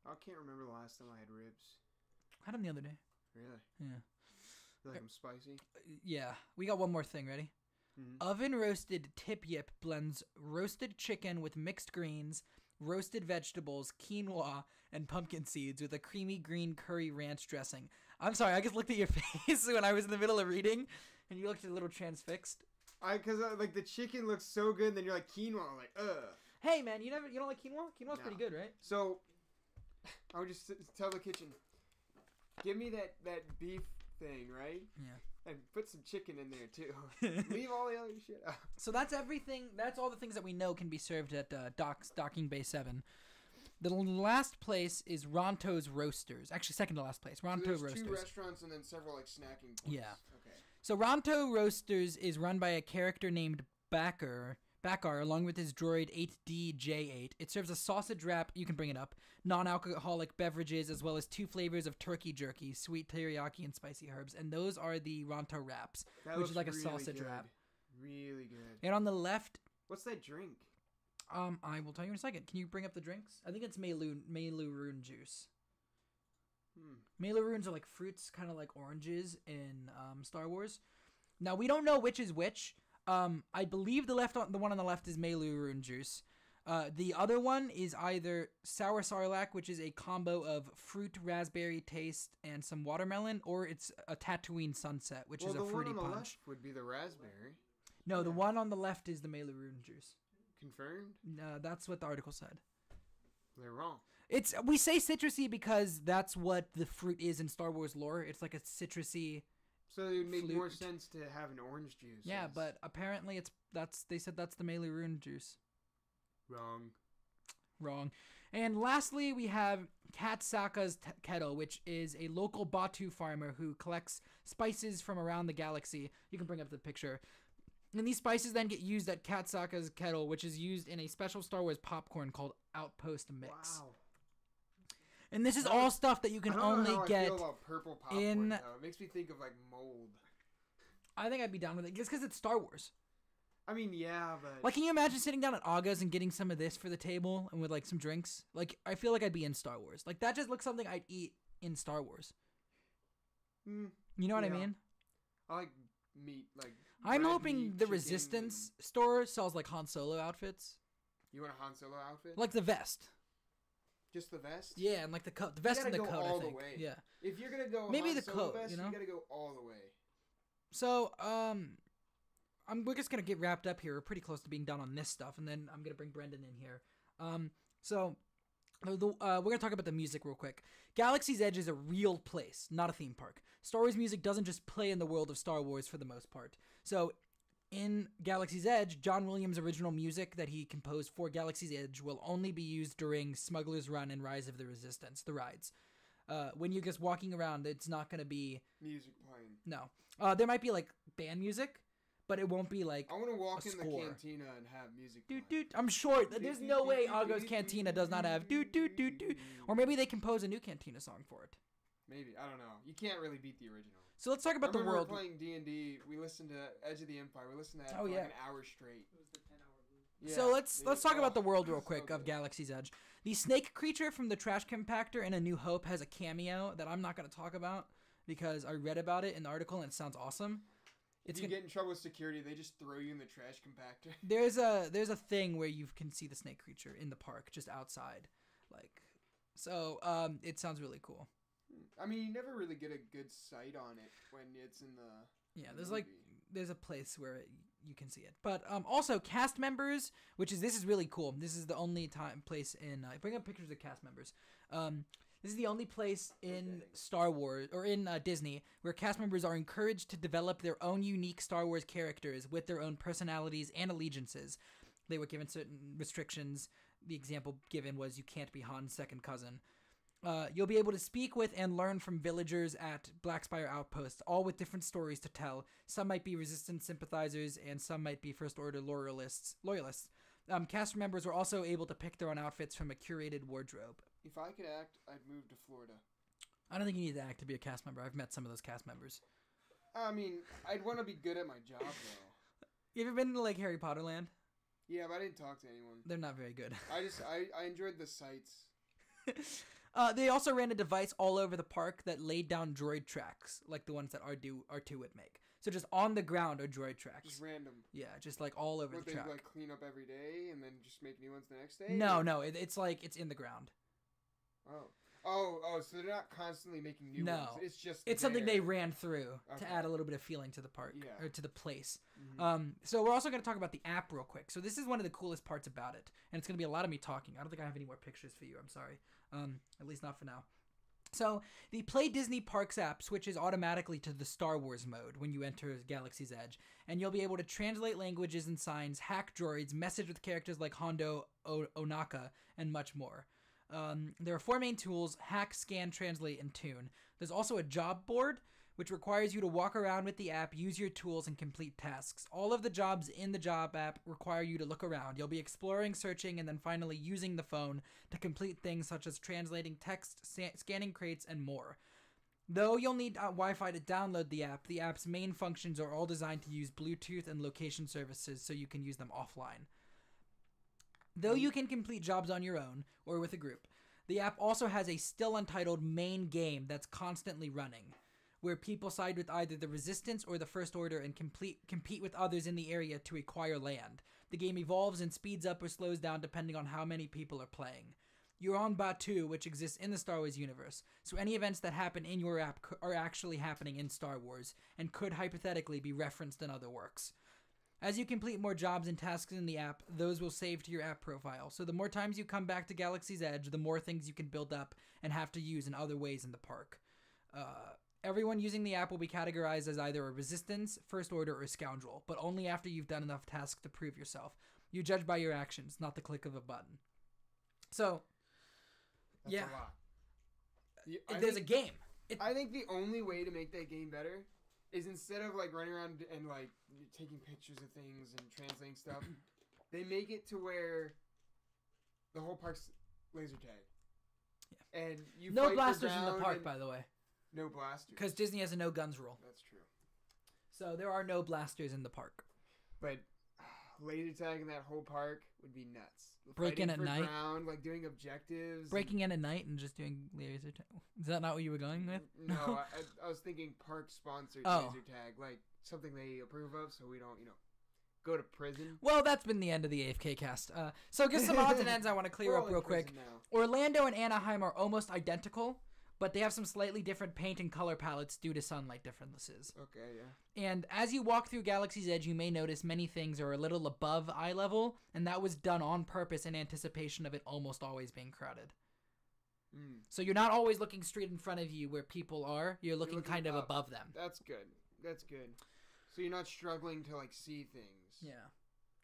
I can't remember the last time I had ribs. I had them the other day. Really? Yeah. You like them spicy? Yeah. We got one more thing. Ready? Mm-hmm. Oven roasted tip yip blends roasted chicken with mixed greens, roasted vegetables, quinoa, and pumpkin seeds with a creamy green curry ranch dressing. I'm sorry, I just looked at your face when I was in the middle of reading, and you looked a little transfixed. Because like the chicken looks so good, and then you're like quinoa, I'm like ugh. Hey man, you don't like quinoa? Quinoa's pretty good, right? So I would just tell the kitchen, give me that beef thing, right? Yeah. And put some chicken in there too. Leave all the other shit out. So that's everything. That's all the things that we know can be served at Docking Bay 7. The last place is Ronto's Roasters. Actually, second to last place. Ronto Roasters. 2 restaurants and then several like snacking points. Yeah. Okay. So Ronto Roasters is run by a character named Bakar, along with his droid 8DJ8. It serves a sausage wrap, you can bring it up, non-alcoholic beverages, as well as 2 flavors of turkey jerky, sweet teriyaki and spicy herbs. And those are the Ronto wraps, which is like a sausage wrap. Really good. And on the left... What's that drink? I will tell you in a second. Can you bring up the drinks? I think it's Meilu-rune juice. Meilu-runes are like fruits, kind of like oranges in Star Wars. Now, we don't know which is which. I believe the one on the left is Meilu-rune juice. The other one is either Sour Sarlacc, which is a combo of fruit, raspberry taste, and some watermelon, or it's a Tatooine Sunset, which is a fruity punch. The one on the left would be the raspberry. No, the one on the left is the Meilu-rune juice. Confirmed? No, that's what the article said. They're wrong. We say citrusy because that's what the fruit is in Star Wars lore. It's like a citrusy. So it would make more sense to have an orange juice. Yeah, but apparently they said that's the Meilu-rune juice. Wrong. And lastly, we have Kat Saka's Kettle, which is a local Batu farmer who collects spices from around the galaxy. You can bring up the picture. And these spices then get used at Kat Saka's Kettle, which is used in a special Star Wars popcorn called Outpost Mix. Wow. And this is all stuff that you can only get I feel about purple popcorn, though. It makes me think of like mold. I think I'd be down with it just because it's Star Wars. I mean, yeah, but like, can you imagine sitting down at Aga's and getting some of this for the table and with like some drinks? Like, I feel like I'd be in Star Wars. Like, that just looks something I'd eat in Star Wars. You know what I mean? I like meat, like. I'm hoping meat, the Resistance store sells like Han Solo outfits. You want a Han Solo outfit? Like the vest. Just the vest? Yeah, and like the coat. The vest and the coat, I think. The way. Yeah. If you're gonna go maybe Han the Solo coat, vest, you know? You gotta go all the way. So, we're just gonna get wrapped up here. We're pretty close to being done on this stuff, and then I'm gonna bring Brendan in here. We're gonna talk about the music real quick. Galaxy's Edge is a real place, not a theme park. Star Wars music doesn't just play in the world of Star Wars for the most part. So, in Galaxy's Edge, John Williams' original music that he composed for Galaxy's Edge will only be used during Smuggler's Run and Rise of the Resistance, the rides. When you're just walking around, it's not going to be... music playing. No. There might be, like, band music, but it won't be, like, I want to walk in score. the cantina and have music playing. I'm sure. There's no way Ago's Cantina does not have Or maybe they compose a new Cantina song for it. Maybe. I don't know. You can't really beat the original. So let's talk about the world. We were playing D&D. We listened to Edge of the Empire. We listened to that for like an hour straight. It was the 10-hour loop. Yeah, so let's talk about the world real quick of Galaxy's Edge. The snake creature from the trash compactor in A New Hope has a cameo that I'm not going to talk about because I read about it in the article and it sounds awesome. If you get in trouble with security, they just throw you in the trash compactor. There's a thing where you can see the snake creature in the park just outside, it sounds really cool. I mean, you never really get a good sight on it when it's in the there's a place where you can see it. But also cast members, this is really cool. This is the only place in bring up pictures of cast members. This is the only place in Star Wars or in Disney where cast members are encouraged to develop their own unique Star Wars characters with their own personalities and allegiances. They were given certain restrictions. The example given was you can't be Han's second cousin. You'll be able to speak with and learn from villagers at Blackspire Outpost, all with different stories to tell. Some might be Resistance sympathizers, and some might be First Order loyalists. Cast members were also able to pick their own outfits from a curated wardrobe. If I could act, I'd move to Florida. I don't think you need to act to be a cast member. I've met some of those cast members. I mean, I'd want to be good at my job, though. You ever been to, like, Harry Potter Land? Yeah, but I didn't talk to anyone. They're not very good. I enjoyed the sights. They also ran a device all over the park that laid down droid tracks, like the ones that R2 would make. So just on the ground are droid tracks. Just random. Yeah, just like all over the track. They like clean up every day and then just make new ones the next day? No, it's like it's in the ground. Oh, so they're not constantly making new ones. It's something they ran through to add a little bit of feeling to the park or to the place. Mm-hmm. So we're also going to talk about the app real quick. So this is one of the coolest parts about it, and it's going to be a lot of me talking. I don't think I have any more pictures for you. I'm sorry. At least not for now. So the Play Disney Parks app switches automatically to the Star Wars mode when you enter Galaxy's Edge, and you'll be able to translate languages and signs, hack droids, message with characters like Hondo Onaka, and much more. There are 4 main tools: hack, scan, translate, and tune. There's also a job board, which requires you to walk around with the app, use your tools, and complete tasks. All of the jobs in the job app require you to look around. You'll be exploring, searching, and then finally using the phone to complete things such as translating text, scanning crates, and more. Though you'll need Wi-Fi to download the app, the app's main functions are all designed to use Bluetooth and location services so you can use them offline. Though you can complete jobs on your own or with a group, the app also has a still untitled main game that's constantly running, where people side with either the Resistance or the First Order and compete with others in the area to acquire land. The game evolves and speeds up or slows down depending on how many people are playing. You're on Batuu, which exists in the Star Wars universe, so any events that happen in your app are actually happening in Star Wars and could hypothetically be referenced in other works. As you complete more jobs and tasks in the app, those will save to your app profile. So the more times you come back to Galaxy's Edge, the more things you can build up and have to use in other ways in the park. Everyone using the app will be categorized as either a Resistance, First Order, or scoundrel, but only after you've done enough tasks to prove yourself. You judge by your actions, not the click of a button. So, That's a lot. There's a game. I think the only way to make that game better is instead of like running around and like taking pictures of things and translating stuff, they make it to where the whole park's laser tag. Yeah. And you no blasters in the park, by the way. No blasters. Because Disney has a no guns rule. That's true. So there are no blasters in the park. But laser tag in that whole park would be nuts. Breaking at night, ground, like doing objectives. Breaking in at night and just doing laser tag. Is that not what you were going with? No, I was thinking park sponsored laser tag, like something they approve of, so we don't, go to prison. Well, that's been the end of the AFK cast. So just some odds and ends I want to clear up real quick. Now. Orlando and Anaheim are almost identical. but they have some slightly different paint and color palettes due to sunlight differences. Okay, yeah. And as you walk through Galaxy's Edge, you may notice many things are a little above eye level, and that was done on purpose in anticipation of it almost always being crowded. So you're not always looking straight in front of you where people are. You're looking kind of above them. That's good. That's good. So you're not struggling to, like, see things. Yeah.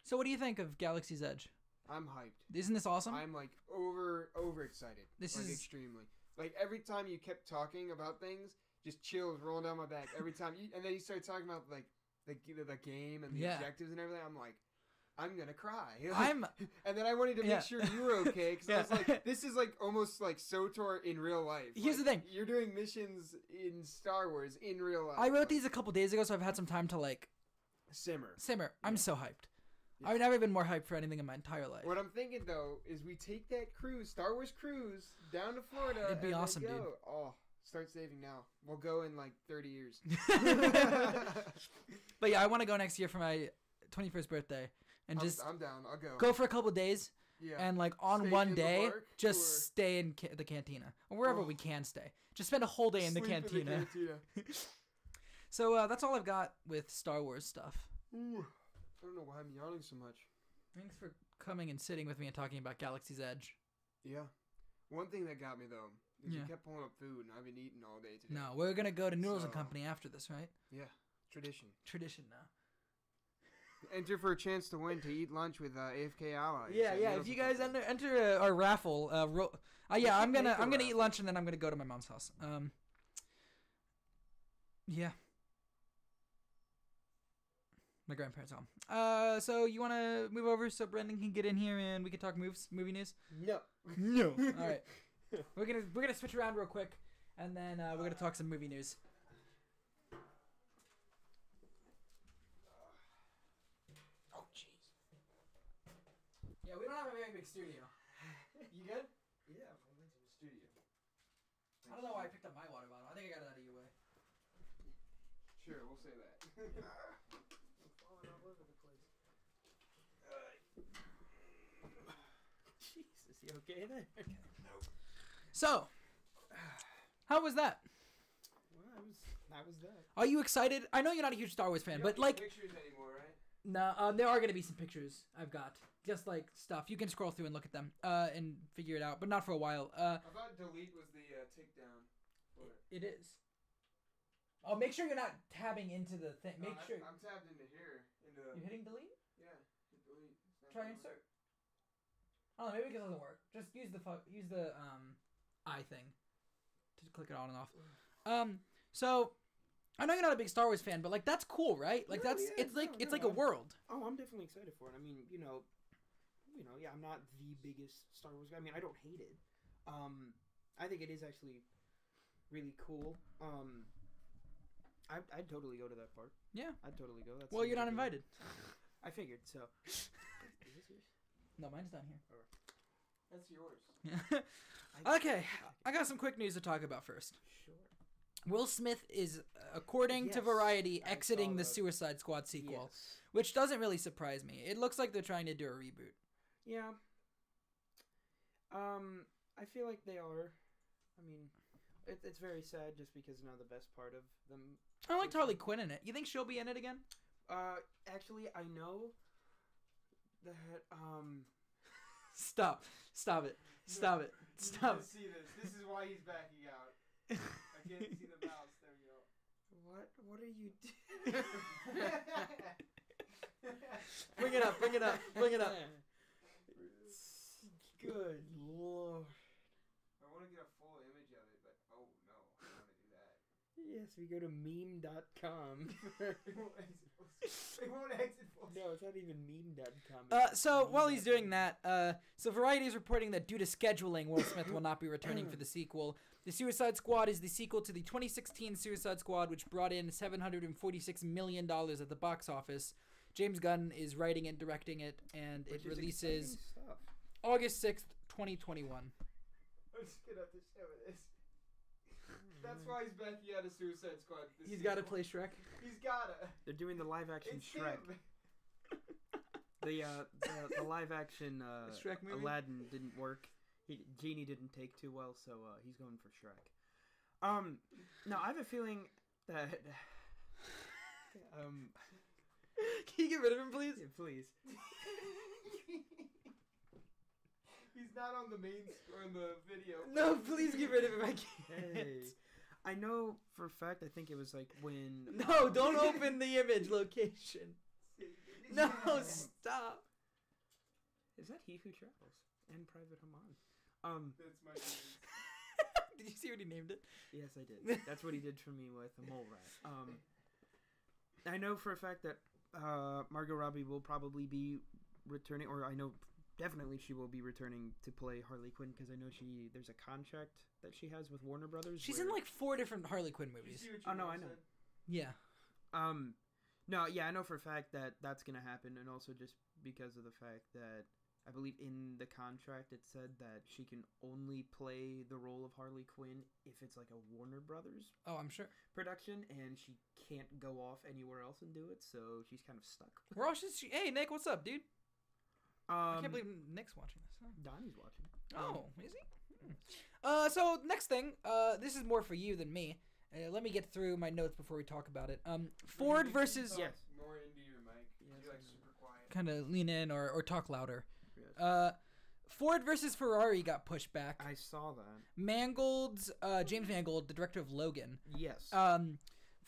So what do you think of Galaxy's Edge? I'm hyped. Isn't this awesome? I'm, like, overexcited. This like, is... extremely. Like, every time you kept talking about things, just chills rolling down my back. Every time. And then you started talking about, like, the game and the objectives and everything. I'm like... I'm gonna cry. And then I wanted to make sure you were okay, because I was like, this is like almost like SOTOR in real life. Here's like, the thing: you're doing missions in Star Wars in real life. I wrote these a couple days ago, so I've had some time to like simmer. Yeah. I'm so hyped. Yeah. I've never been more hyped for anything in my entire life. What I'm thinking though is we take that cruise, Star Wars cruise, down to Florida. It'd be awesome, dude. Oh, start saving now. We'll go in like 30 years. But yeah, I want to go next year for my 21st birthday. And I'm down. I'll go. Go for a couple of days, and like on stay one day, just stay in the cantina or wherever we can stay. Just spend a whole day in the cantina. So that's all I've got with Star Wars stuff. Ooh, I don't know why I'm yawning so much. Thanks for coming and sitting with me and talking about Galaxy's Edge. Yeah. One thing that got me though is you kept pulling up food, and I've been eating all day today. No, we're gonna go to Noodles and Company after this, right? Yeah, tradition. Tradition now. Enter for a chance to win to eat lunch with AFKallies. Yeah. If you guys enter our raffle, I'm gonna eat lunch and then I'm gonna go to my mom's house. Yeah. My grandparents' home. So you wanna move over so Brendan can get in here and we can talk movie news? No. All right. We're gonna switch around real quick, and then we're gonna talk some movie news. Yeah, we don't have a very big studio. You good? Yeah, I'm going to the studio. I don't know why I picked up my water bottle. I think I got it out of your way. Sure, we'll say that. I'm falling all over the place. Jesus, you okay there? Okay. Nope. So, how was that? Well, that was that. Are you excited? I know you're not a huge Star Wars fan, but like... pictures anymore, right? No, there are going to be some pictures I've got. Just like stuff. You can scroll through and look at them and figure it out, but not for a while. I thought delete was the takedown for it. It is. Oh, make sure you're not tabbing into the thing. Make sure. I'm tabbed into here. You're hitting delete? Yeah, hit delete. Try insert. I don't know, maybe it doesn't work. Just use the eye thing to click it on and off. So I know you're not a big Star Wars fan, but like that's cool, right? Like it's like a world. Oh, I'm definitely excited for it. I mean, yeah, I'm not the biggest Star Wars guy. I mean, I don't hate it. I think it is actually really cool. I'd totally go to that part. Yeah, I'd totally go. Well, you're not invited. I figured so. Is this yours? No, mine's down here. That's yours. Yeah. Okay, I got some quick news to talk about first. Sure. Will Smith is, according to Variety, exiting the Suicide Squad sequel, which doesn't really surprise me. It looks like they're trying to do a reboot. Yeah. I feel like they are. I mean, it's very sad just because now the best part of them. I liked Harley Quinn in it. You think she'll be in it again? Actually, I know that. Stop it. Stop it. Stop it. See this. This is why he's backing out. I can't see the mouse. There we go. What are you doing? Bring it up. Good Lord. I want to get a full image of it, but oh no, I don't want to do that. Yes, we go to meme.com. It won't exit full. No, it's not even meme.com. So while he's doing that, so Variety is reporting that due to scheduling, Will Smith will not be returning for the sequel. The Suicide Squad is the sequel to the 2016 Suicide Squad, which brought in $746 million at the box office. James Gunn is writing and directing it, and it releases August 6th, 2021. I'm just gonna have to show this. That's why he's backing out of Suicide Squad. He's got to play Shrek. He's gotta. They're doing the live action It's Shrek. Him. The live action Shrek movie? Aladdin didn't work. Genie didn't take too well, so he's going for Shrek. No, I have a feeling that. Can you get rid of him, please? Yeah, please. He's not on the on the video. No, please get rid of him. I can't. Hey. I know for a fact. I think it was like when. No, don't open the image location. No, stop. Is that He Who Travels and Private Haman? That's my name. Did you see what he named it? Yes, I did. That's what he did for me with a mole rat. I know for a fact that Margot Robbie will probably be returning, or I know definitely she will be returning to play Harley Quinn because I know there's a contract that she has with Warner Brothers. She's in like 4 different Harley Quinn movies. Oh no, I know. Yeah. No, yeah, I know for a fact that that's gonna happen, and also just because of the fact that I believe in the contract it said that she can only play the role of Harley Quinn if it's like a Warner Brothers I'm sure production, and she can't go off anywhere else and do it, so she's kind of stuck. Hey, Nick, what's up, dude? I can't believe Nick's watching this. Huh? Donnie's watching. Oh, is he? So next thing, this is more for you than me. Let me get through my notes before we talk about it. Ford versus... Yes. More into your mic. Yes, you like super quiet. Kind of lean in or talk louder. Yes. Ford versus Ferrari got pushed back. I saw that. Mangold's James Mangold, the director of Logan. Yes.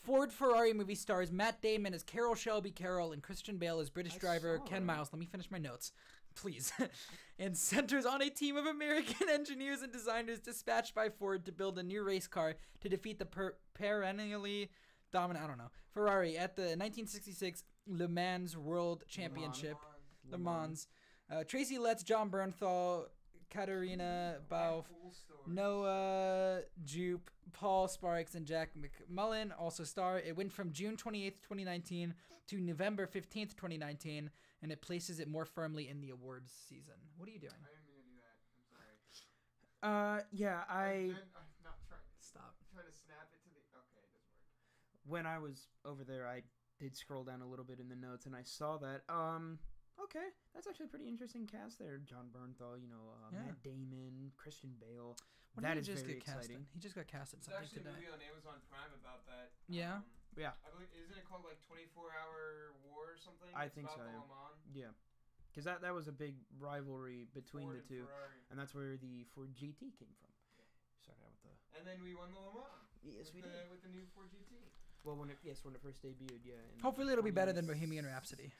Ford Ferrari movie stars Matt Damon as Carroll Shelby Carroll and Christian Bale as British driver Ken Miles. Let me finish my notes, please. And centers on a team of American engineers and designers dispatched by Ford to build a new race car to defeat the perennially dominant, Ferrari at the 1966 Le Mans World Championship. Le Mans. Tracy Letts, John Bernthal, Katarina Bauf, Noah Jupe, Paul Sparks, and Jack McMullen also star. It went from June 28th, 2019 to November 15th, 2019, and it places it more firmly in the awards season. What are you doing? I didn't mean to do that. I'm sorry. Yeah, I'm not trying. Stop. I'm trying to snap it to the... Okay, it doesn't work. when I was over there, I did scroll down a little bit in the notes, and I saw that. Okay, that's actually a pretty interesting cast there. John Bernthal, Matt Damon, Christian Bale. That is very exciting. He just got cast in There's something actually today. a movie on Amazon Prime about that. Yeah? Yeah. I believe, isn't it called like 24-Hour War or something? I It's think about so. the Le Mans? Yeah. Because that was a big rivalry between Ford the two. and Ferrari. And that's where the Ford GT came from. Started out with the... And then we won the Le Mans. Yes, we did. With the new Ford GT. Well, when it first debuted, yeah. Hopefully it'll be better than Bohemian Rhapsody.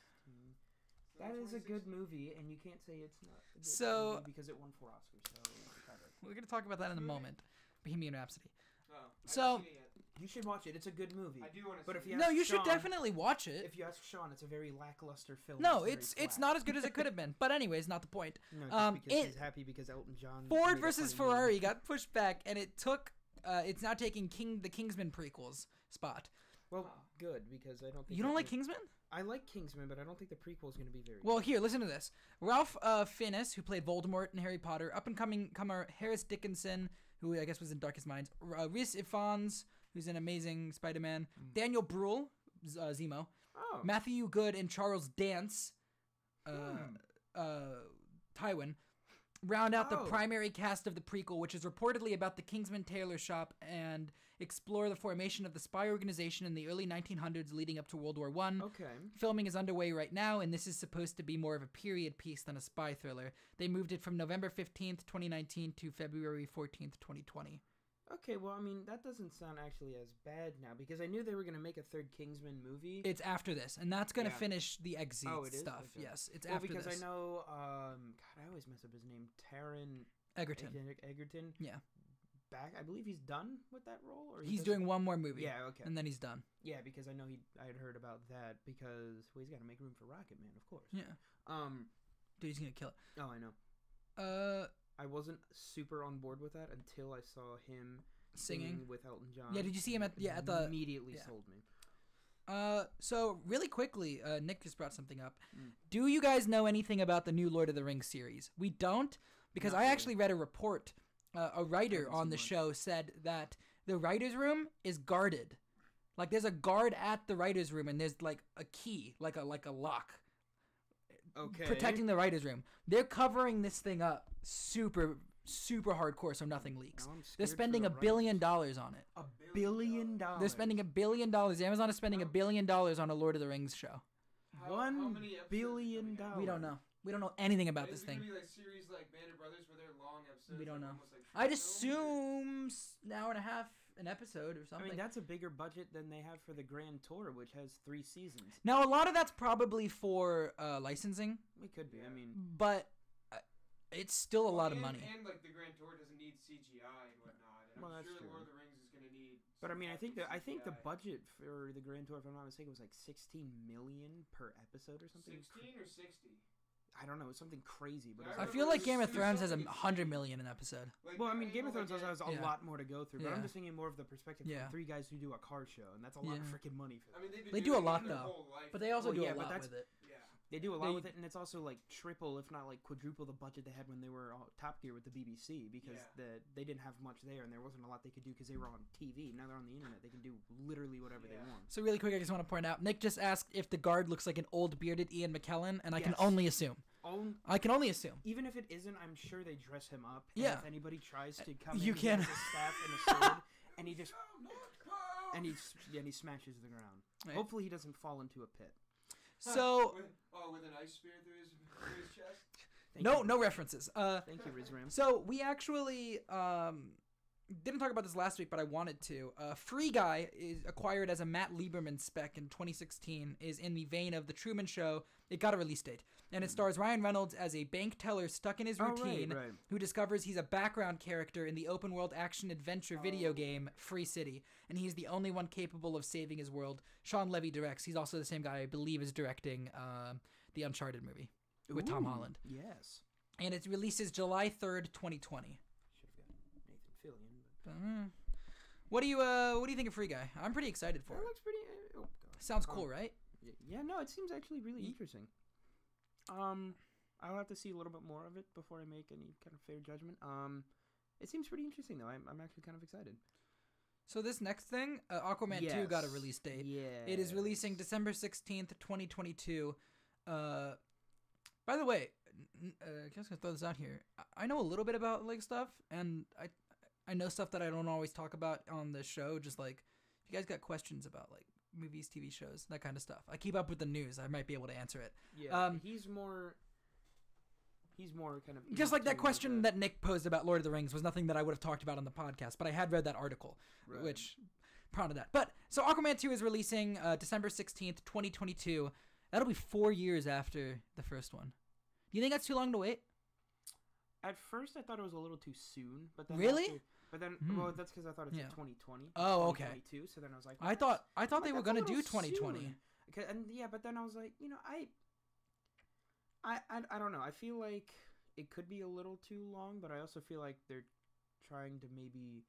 So That is a good movie, and you can't say it's not a good So- movie because it won 4 Oscars. So We're going to talk about that in a moment. Bohemian Rhapsody. Oh, I So- haven't seen it yet. you should watch it. It's a good movie. I do want to But see if it. you No, ask you should Sean- definitely watch it. If you ask Sean, it's a very lackluster film. No, very it's flat. not as good as it could have been. But anyways, not the point. No, just because it- he's happy because Elton John. Ford made a versus funny movie. Ferrari got pushed back, and it took. It's now taking the Kingsman prequels spot. Well, good because I don't think You don't that like the- Kingsman? I like Kingsman, but I don't think the prequel is going to be very. Well, here, listen to this. Ralph Fiennes, who played Voldemort in Harry Potter, up-and-coming comer Harris Dickinson, who I guess was in Darkest Minds, Rhys Ifans, who's in Amazing Spider-Man, Daniel Bruhl, Zemo, Oh. Matthew Good, and Charles Dance, Tywin, round out the Oh. primary cast of the prequel, which is reportedly about the Kingsman tailor shop and explore the formation of the spy organization in the early 1900s leading up to World War I. Okay. Filming is underway right now, and this is supposed to be more of a period piece than a spy thriller. They moved it from November 15th, 2019 to February 14th, 2020. Okay, well, I mean, that doesn't sound actually as bad now because I knew they were going to make a third Kingsman movie. It's after this, and that's going to Yeah. finish the Exit Oh, it is? stuff. Okay. Yes, it's well, after because this. I know, God, I always mess up his name, Taron Egerton. Yeah. I believe he's done with that role, or He's doing one more movie. Yeah, okay. And then he's done. Yeah, because I know I had heard about that because he's got to make room for Rocket Man, of course. Yeah. Dude, he's going to kill it. Oh, I know. I wasn't super on board with that until I saw him Singing with Elton John. Yeah, did you see him at the immediately yeah. sold me. So really quickly, Nick just brought something up. Mm. Do you guys know anything about the new Lord of the Rings series? We don't, because Not I really. actually read a report. A writer Haven't on seen the much. show said that the writer's room is guarded. Like there's a guard at the writer's room, and there's like a key, like a lock, Okay. protecting the writer's room. They're covering this thing up super super hardcore, so nothing leaks. Now I'm scared They're spending for $1 the billion on it. $1 billion. They're spending $1 billion. Amazon is spending $1 billion on a Lord of the Rings show. How many $1 billion. We don't know. We don't know anything about this Is it thing. gonna be like series like Band of Brothers where they're long episodes? We don't know. Almost like I'd short films, assume an hour and a half an episode or I something. mean, that's a bigger budget than they have for the Grand Tour, which has 3 seasons. Now, a lot of that's probably for licensing, It could be. I mean, but it's still a lot of money. And like the Grand Tour doesn't need CGI and whatnot. And Well, I'm that's sure true. Lord of the Rings is gonna need. but I mean, I think the CGI. budget for the Grand Tour, if I'm not mistaken, was like 16 million per episode or something. 16 or 60. I don't know, it's something crazy. But I I feel like Game of There's Thrones has something 100 million an episode. Like, well, I mean, Game of Thrones also has a Yeah. lot more to go through. But I'm Yeah. just thinking more of the perspective Yeah. from 3 guys who do a car show, and that's a lot of Yeah. freaking money for them. I mean, they've been They do doing a lot, it their though. whole life. But they also Well, do yeah, a but lot that's- with it. Yeah. They do a lot They- with it, and it's also like triple, if not like quadruple, the budget they had when they were Top Gear with the BBC, because they didn't have much there, and there wasn't a lot they could do because they were on TV. Now they're on the internet; they can do literally whatever they want. So really quick, I just want to point out, Nick just asked if the guard looks like an old bearded Ian McKellen, and I can Yes. only assume. I can only assume. Even if it isn't, I'm sure they dress him up. And Yeah. if anybody tries to come You in, can- he has a staff and a sword, and he just and he smashes the ground. Right. Hopefully, he doesn't fall into a pit. So with an ice spear through his chest. Thank no you. no references. Thank you, Rizram. So we actually didn't talk about this last week, but I wanted to. Free Guy is acquired as a Matt Lieberman spec in 2016. Is in the vein of The Truman Show. It got a release date, and it stars Ryan Reynolds as a bank teller stuck in his routine, right. who discovers he's a background character in the open-world action-adventure video game Free City, and he's the only one capable of saving his world. Sean Levy directs. He's also the same guy, I believe, is directing the Uncharted movie with Tom Ooh, Holland. Yes. And it releases July 3rd, 2020. Should have got Nathan Fillion. What do you think of Free Guy? I'm pretty excited for That it. looks pretty. Oh, God. Sounds cool, right? Yeah, no, it seems actually really interesting. I'll have to see a little bit more of it before I make any kind of fair judgment. It seems pretty interesting though. I'm actually kind of excited. So this next thing, Aquaman 2 got a release date. Yeah. It is releasing December 16th, 2022. By the way, just gonna throw this out here. I know a little bit about like stuff, and I know stuff that I don't always talk about on the show. Just like if you guys got questions about like movies, TV shows, that kind of stuff, I keep up with the news. I might be able to answer it. Yeah. He's more kind of Just like that into question that Nick posed about Lord of the Rings was nothing that I would have talked about on the podcast, but I had read that article, Right. which proud of that. But so Aquaman 2 is releasing December 16th, 2022. That'll be 4 years after the first one. Do you think that's too long to wait? At first, I thought it was a little too soon, but then Really? also- but then, well, that's because I thought it's Yeah. 2020. Oh, okay. 2022. So then I was like, I thought I'm they like, were that's a gonna do little 2020. soon. And yeah, but then I was like, I don't know. I feel like it could be a little too long, but I also feel like they're trying to maybe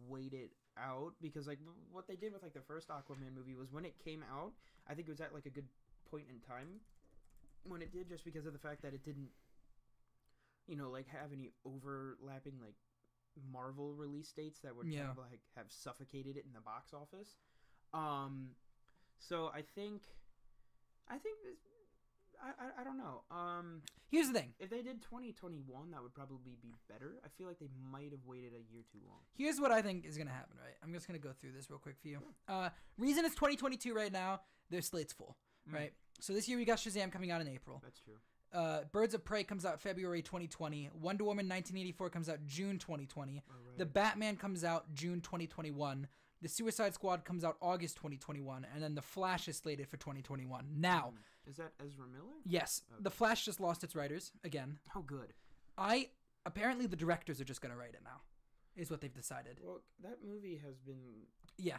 wait it out because like what they did with like the first Aquaman movie was when it came out, I think it was at like a good point in time when it did, just because of the fact that it didn't, like have any overlapping like Marvel release dates that would kind of like have suffocated it in the box office. So I think this, I don't know. Here's the thing. If they did 2021, that would probably be better. I feel like they might have waited a year too long. Here's what I think is gonna happen. Right, I'm just gonna go through this real quick for you. Reason it's 2022 right now. Their slate's full. Right. So this year we got Shazam coming out in April. That's true. Birds of Prey comes out February 2020. Wonder Woman 1984 comes out June 2020. Oh, right. The Batman comes out June 2021. The Suicide Squad comes out August 2021. And then The Flash is slated for 2021. Now, is that Ezra Miller? yes, Okay. The Flash just lost its writers again. Oh, good. Apparently the directors are just going to write it now, is what they've decided. Well, that movie has been Yeah.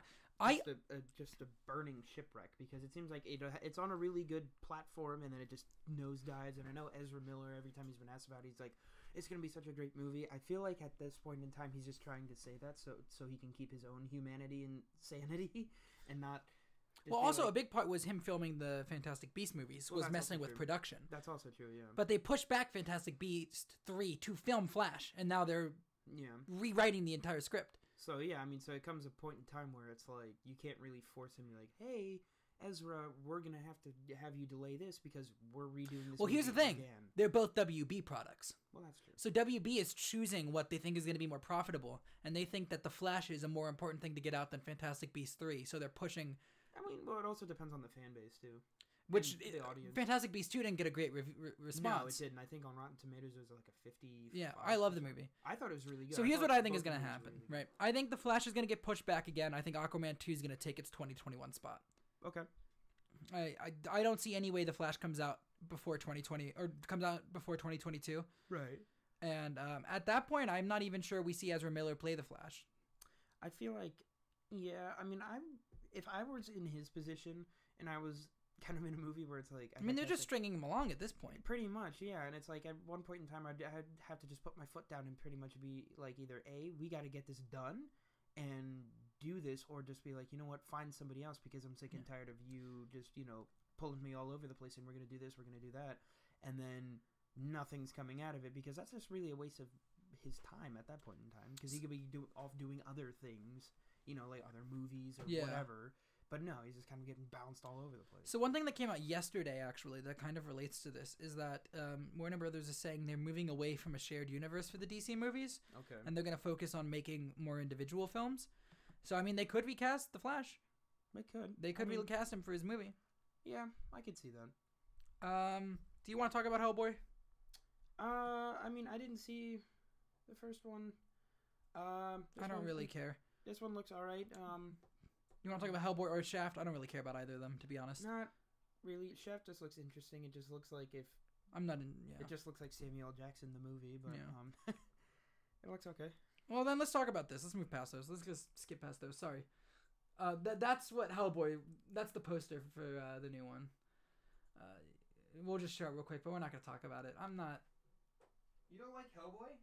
just a burning shipwreck because it seems like it's on a really good platform and then it just nosedives. And I know Ezra Miller, every time he's been asked about it, he's like, it's going to be such a great movie. I feel like at this point in time, he's just trying to say that so he can keep his own humanity and sanity and not... Well, also a big part was him filming the Fantastic Beast movies, was that's messing also with true. production. That's also true, yeah. But they pushed back Fantastic Beast 3 to film Flash, and now they're Yeah. rewriting the entire script. So, yeah, I mean, so it comes a point in time where it's like, you can't really force him, like, hey, Ezra, we're gonna have you delay this because we're redoing this. Well, here's the thing: they're both WB products. Well, that's true. So WB is choosing what they think is going to be more profitable, and they think that The Flash is a more important thing to get out than Fantastic Beasts 3. So they're pushing. I mean, well, it also depends on the fan base too. Which the audience. Fantastic Beasts 2 didn't get a great response. No, it didn't. I think on Rotten Tomatoes it was like a 50. Yeah, I love the movie. I thought it was really good. So here's what I think is going to happen, right? I think The Flash is going to get pushed back again. I think Aquaman 2 is going to take its 2021 spot. Okay. I don't see any way The Flash comes out before 2020 or comes out before 2022. Right. And at that point, I'm not even sure we see Ezra Miller play The Flash. I feel like, yeah. I mean, if I was in his position and I was kind of in a movie where it's like, I mean, they're just stringing him along at this point. Pretty much, yeah. And it's like at one point in time, I'd have to just put my foot down and pretty much be like, either A, we got to get this done and do this, or just be like, you know what, find somebody else because I'm sick and tired of you just, pulling me all over the place and we're going to do this, we're going to do that. And then nothing's coming out of it because that's just really a waste of his time at that point in time because he could be off doing other things, like other movies or whatever. But no, he's just kind of getting bounced all over the place. So one thing that came out yesterday, actually, that kind of relates to this is that Warner Brothers is saying they're moving away from a shared universe for the DC movies. Okay. And they're going to focus on making more individual films. So, I mean, they could recast The Flash. They could recast him for his movie. Yeah, I could see that. Do you want to talk about Hellboy? I mean, I didn't see the first one. I don't really care. This one looks all right. You want to talk about Hellboy or Shaft? I don't really care about either of them, to be honest. Not really. Shaft just looks interesting. It just looks like if... I'm not in... Yeah. It just looks like Samuel L. Jackson, the movie, but it looks okay. Well, then let's talk about this. Let's move past those. Let's just skip past those. Sorry. That's what Hellboy... That's the poster for the new one. We'll just show it real quick, but we're not going to talk about it. I'm not... You don't like Hellboy?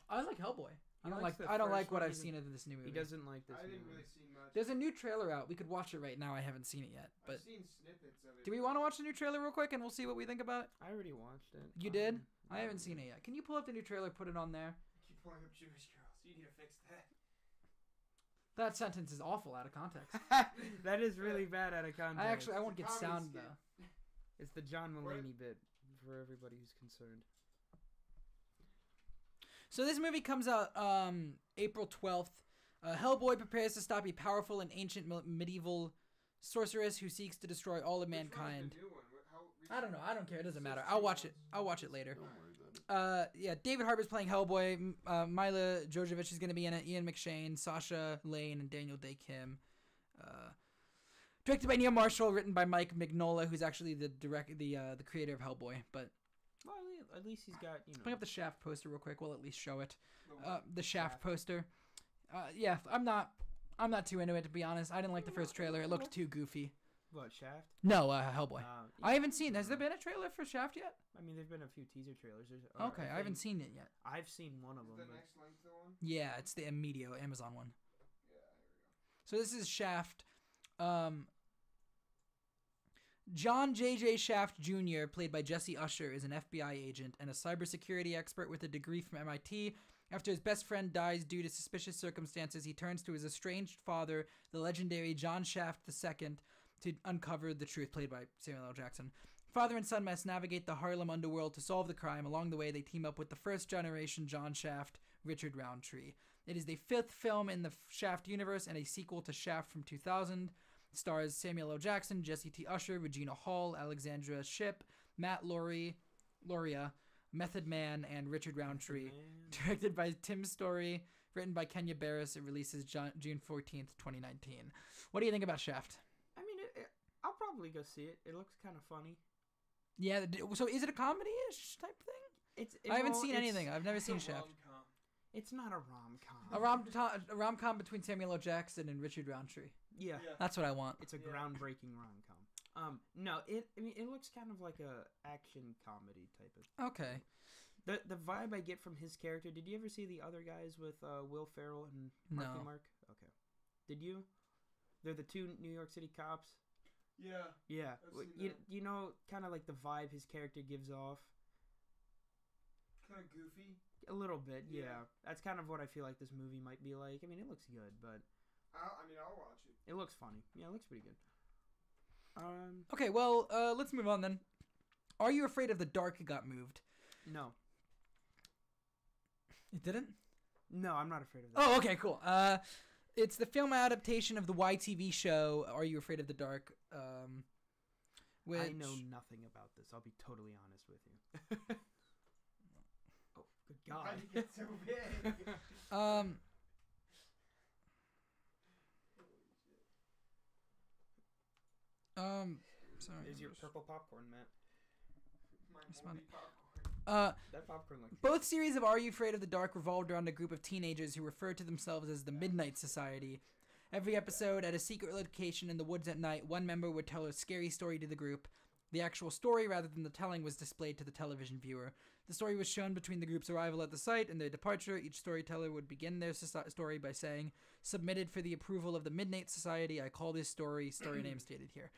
I like Hellboy. I don't like what I've seen of this new movie. He doesn't like this. I didn't really see much. There's a new trailer out. We could watch it right now. I haven't seen it yet, but I've seen snippets of it. Do we want to watch the new trailer real quick and we'll see what we think about it? I already watched it. You did? I haven't seen it yet. Can you pull up the new trailer? Put it on there. Keep pulling up Jewish girls. You need to fix that. That sentence is awful out of context. That is really bad out of context. I won't get sound skit. though. It's the John Mulaney bit for everybody who's concerned. So this movie comes out April 12th. Hellboy prepares to stop a powerful and ancient medieval sorceress who seeks to destroy all of mankind. I don't know. I don't care. It doesn't matter. I'll watch it later. David Harbour's playing Hellboy. Mila Jovovich is going to be in it. Ian McShane, Sasha Lane, and Daniel Day Kim. Directed by Neil Marshall, written by Mike Mignola, who's actually the creator of Hellboy. But well, at least he's got bring up the Shaft poster real quick. We'll at least show it. The Shaft poster. I'm not too into it, to be honest. I didn't like the first trailer. It looked too goofy. What, Shaft? No, Hellboy. I haven't seen. Has there been a trailer for Shaft yet? I mean, there's been a few teaser trailers. Okay, I haven't seen it yet. I've seen one of them. Is the next length one? Yeah, it's the Medio Amazon one. Yeah, here we go. So this is Shaft. John J.J. Shaft Jr., played by Jesse Usher, is an FBI agent and a cybersecurity expert with a degree from MIT. After his best friend dies due to suspicious circumstances, he turns to his estranged father, the legendary John Shaft II, to uncover the truth, played by Samuel L. Jackson. Father and son must navigate the Harlem underworld to solve the crime. Along the way, they team up with the first-generation John Shaft, Richard Roundtree. It is the 5th film in the Shaft universe and a sequel to Shaft from 2000. Stars Samuel L. Jackson, Jesse T. Usher, Regina Hall, Alexandra Shipp, Matt Lauria, Method Man, and Richard Roundtree. Directed by Tim Story, written by Kenya Barris. It releases June 14th, 2019. What do you think about Shaft? I mean, I'll probably go see it. It looks kind of funny. Yeah, so is it a comedy-ish type thing? I haven't seen anything. I've never seen Shaft. Rom-com. It's not a rom-com. A rom-com between Samuel L. Jackson and Richard Roundtree. Yeah. That's what I want. It's a groundbreaking rom-com. No, it looks kind of like a action comedy type of. Okay. The vibe I get from his character. Did you ever see the other guys with Will Ferrell and Marky Mark? Okay. Did you? They're the two New York City cops. Yeah. Yeah. You know, kind of like the vibe his character gives off. Kind of goofy. A little bit, yeah. That's kind of what I feel like this movie might be like. I mean, it looks good, but I'll watch it. It looks funny. Yeah, it looks pretty good. Okay, well, let's move on then. Are You Afraid of the Dark got moved? No. It didn't? No, I'm not afraid of that. Oh, okay, cool. It's the film adaptation of the YTV show Are You Afraid of the Dark? Which... I know nothing about this. I'll be totally honest with you. Oh, good God. How did it get so big? Sorry. There's your purple popcorn, Matt. Mine popcorn. That popcorn looks Both series of Are You Afraid of the Dark revolved around a group of teenagers who referred to themselves as the Midnight Society. Every episode, at a secret location in the woods at night, one member would tell a scary story to the group. The actual story, rather than the telling, was displayed to the television viewer. The story was shown between the group's arrival at the site and their departure. Each storyteller would begin their story by saying, "Submitted for the approval of the Midnight Society, I call this story name stated here."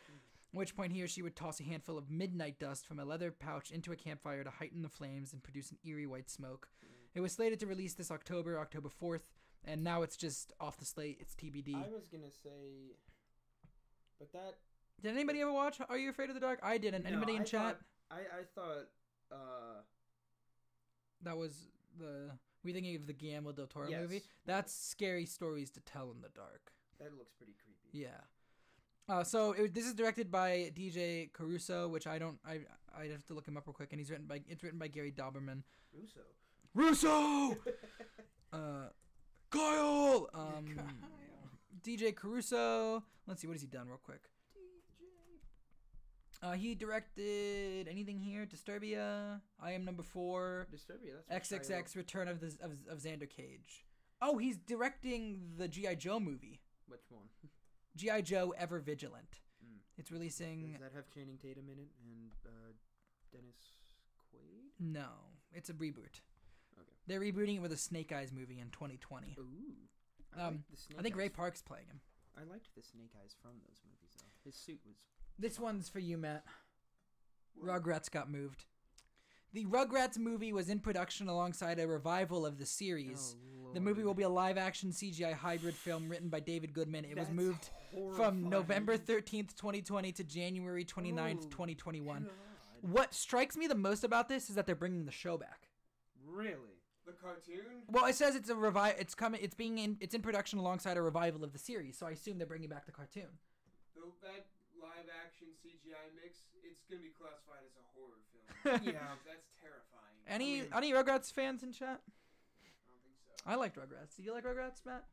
At which point he or she would toss a handful of midnight dust from a leather pouch into a campfire to heighten the flames and produce an eerie white smoke. It was slated to release this October 4th, and now it's just off the slate. It's TBD. I was going to say... But that... Did anybody ever watch Are You Afraid of the Dark? I didn't. Anybody in chat? I thought... That was the... We thinking of the Guillermo del Toro Yes. movie? That's Scary Stories to Tell in the Dark. That looks pretty creepy. Yeah. This is directed by DJ Caruso, which I have to look him up real quick, and it's written by Gary Dauberman. Russo. Kyle. DJ Caruso. Let's see, what has he done real quick? He directed anything here? Disturbia, I Am Number 4, Disturbia. That's XXX, Return of Xander Cage. Oh, he's directing the G.I. Joe movie. Which one? G.I. Joe Ever Vigilant. It's releasing... Does that have Channing Tatum in it and Dennis Quaid? No, it's a reboot. Okay. They're rebooting it with a Snake Eyes movie in 2020. Ooh. I think Ray Park's playing him. I liked the Snake Eyes from those movies, though. His suit was... This one's for you, Matt. Rugrats got moved. The Rugrats movie was in production alongside a revival of the series. Oh, The movie will be a live-action CGI hybrid film written by David Goodman. It was moved from November 13th, 2020 to January 29th, 2021. God. What strikes me the most about this is that they're bringing the show back. Really? The cartoon? Well, it says it's a it's in production alongside a revival of the series, so I assume they're bringing back the cartoon. That live-action CGI mix, it's going to be classified as a horror film. Yeah, that's terrifying. Any Rugrats fans in chat? I don't think so. I liked Rugrats. Do you like Rugrats, Matt?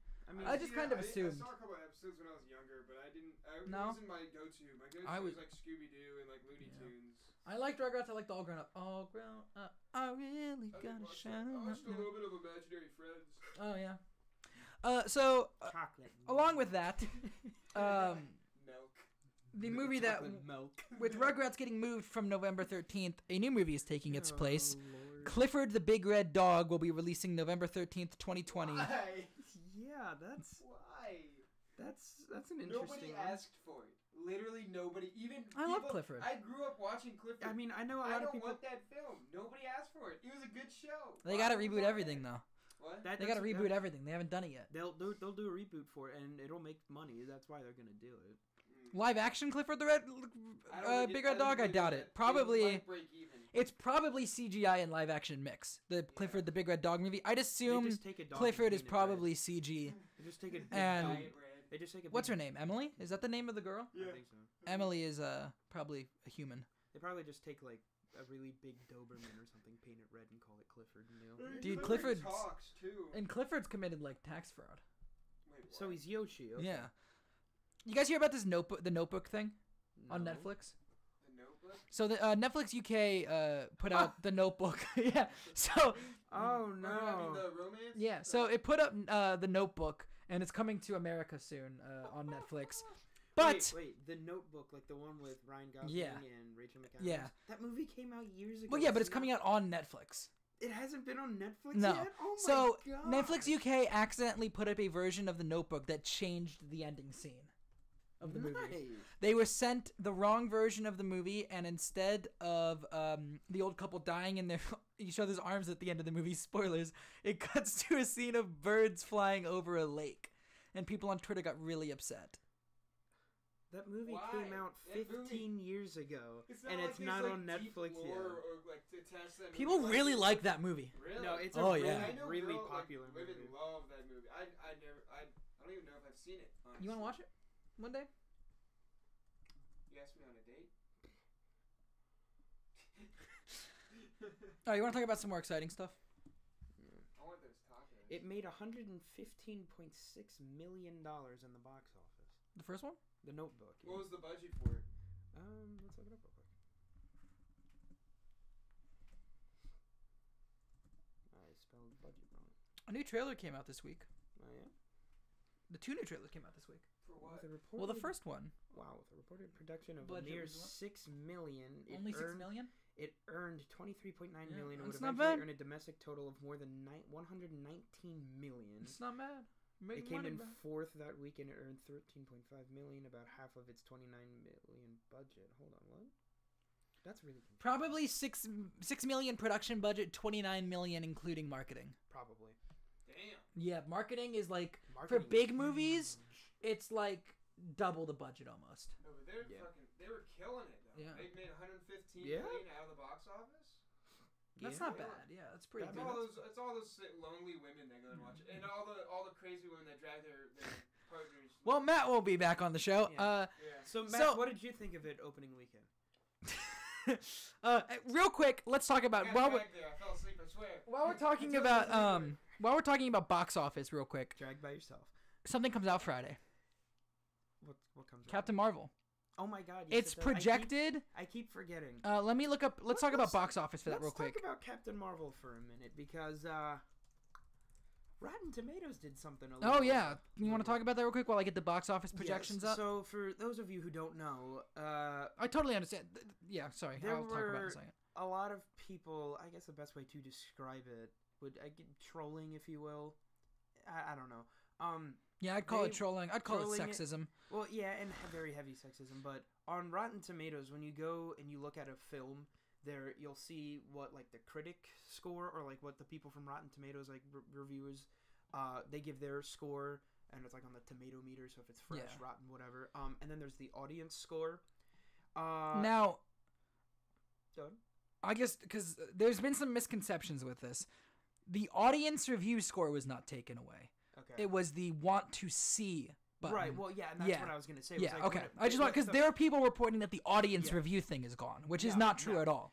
I just kind of assumed. I saw a couple of episodes when I was younger, but I didn't... It No? wasn't my go-to. My go-to was like Scooby-Doo and like Looney Tunes. I liked Rugrats. I liked All Grown Up. All Grown Up. I really gotta shine. I watched a little bit of Imaginary Friends. Oh, yeah. So, Chocolate. along with that, Milk. the movie that... Milk. With Rugrats getting moved from November 13th, a new movie is taking its place. Lord. Clifford the Big Red Dog will be releasing November 13th, 2020. Why? Yeah, that's an interesting Nobody one. asked for it. Literally nobody. Even I love Clifford. I grew up watching Clifford. I mean, I know a I lot of don't people... want that film. Nobody asked for it. It was a good show. They gotta reboot everything, though. What? They gotta reboot everything. They haven't done it yet. They'll do a reboot for it, and it'll make money. That's why they're gonna do it. Live action Clifford the Red Big Red Dog? I doubt it. Probably... Break even. It's probably CGI and live action mix. The Clifford the Big Red Dog movie. I'd They assume just take a dog Clifford and is paint it probably red. CG. They just take a big And- dog. Diet bread. They just take a. What's big, her name? Emily? Is that the name of the girl? Yeah. I think so. Emily is probably a human. They probably just take like a really big Doberman or something, paint it red, and call it Clifford. You know. Dude, Clifford Clifford's- talks too. And Clifford's committed like tax fraud. Wait, what? So he's Yoshi. Okay. Yeah. You guys hear about this the Notebook thing on No. Netflix? The Notebook. So the Netflix UK put out the Notebook. Yeah. So Oh I mean, no. the romance. yeah. So it put up the Notebook, and it's coming to America soon on Netflix. But wait, the Notebook, like the one with Ryan Gosling Yeah. and Rachel McAdams. Yeah. That movie came out years ago. well, yeah, but it's coming out on Netflix. It hasn't been on Netflix No. yet. Oh my So god. Netflix UK accidentally put up a version of the Notebook that changed the ending scene of the movie. Nice. They were sent the wrong version of the movie, and instead of the old couple dying in their each other's arms at the end of the movie, spoilers, it cuts to a scene of birds flying over a lake, and people on Twitter got really upset. That movie Why? came out That 15 years ago, and like it's there's, not like, on deep Netflix lore yet. or, like, to attach that movie. People really like that movie. Really? No, it's a Oh, really, yeah. I know really girl, popular like, women movie. love that movie. I don't even know if I've seen it. Honestly. You want to watch it one day? You asked me on a date. Oh, you want to talk about some more exciting stuff? I want those tacos. It made $115.6 million in the box office. The first one? The Notebook. Yeah. What was the budget for it? Let's look it up real quick. I spelled budget wrong. A new trailer came out this week. Oh yeah. The 2 new trailers came out this week. For what? With a reported, Well, the first one. Wow, with a reported production of Budget near was what? $6 million. Only $6 million? It earned $23.9 million. It would that's not eventually bad. earn a domestic total of more than $119 million. It's not bad. It came in 4th that week and it earned $13.5 million, about half of its $29 million budget. Hold on, what? That's really confusing. Probably $6 million production budget, $29 million including marketing. Probably. Damn. Yeah, marketing is like Marketing for big is movies, huge. it's like double the budget almost. No, but they were killing it though. Yeah. They made $115 Yeah. million out of the box office. That's Yeah. not bad. Yeah, that's pretty It's good. all those lonely women that go and watch it, and all the crazy women that drag their partners. Well, Matt will be back on the show. Yeah. Yeah. So, Matt, So- what did you think of it opening weekend? Real quick, let's talk about I while we're I fell asleep, I swear. while we're talking about box office. Real quick, Dragged by yourself. something comes out Friday. What comes out? Captain Marvel. Oh my God! It's projected. I keep forgetting. Let me look up. Let's talk about box office for that real quick. Let's talk about Captain Marvel for a minute because Rotten Tomatoes did something. Oh yeah, you want to talk about that real quick while I get the box office projections up? So for those of you who don't know, I totally understand. Yeah, sorry. There I'll talk about it in were a second. a lot of people. I guess the best way to describe it would trolling, if you will. I don't know. Yeah, I'd call it they- trolling. I'd call it trolling it- sexism. Well, yeah, and very heavy sexism. But on Rotten Tomatoes, when you go and you look at a film, there you'll see what like the critic score or like what the people from Rotten Tomatoes like reviewers, they give their score, and it's like on the tomato meter. So if it's fresh, Yeah. rotten, whatever. And then there's the audience score. Now, Go ahead. I guess because there's been some misconceptions with this. The audience review score was not taken away. Okay. It was the want to see button. Right. Well, yeah, and that's Yeah. what I was gonna say. Yeah. Was like Okay. when I just want because the- there are people reporting that the audience Yeah. review thing is gone, which is No, not true no. at all.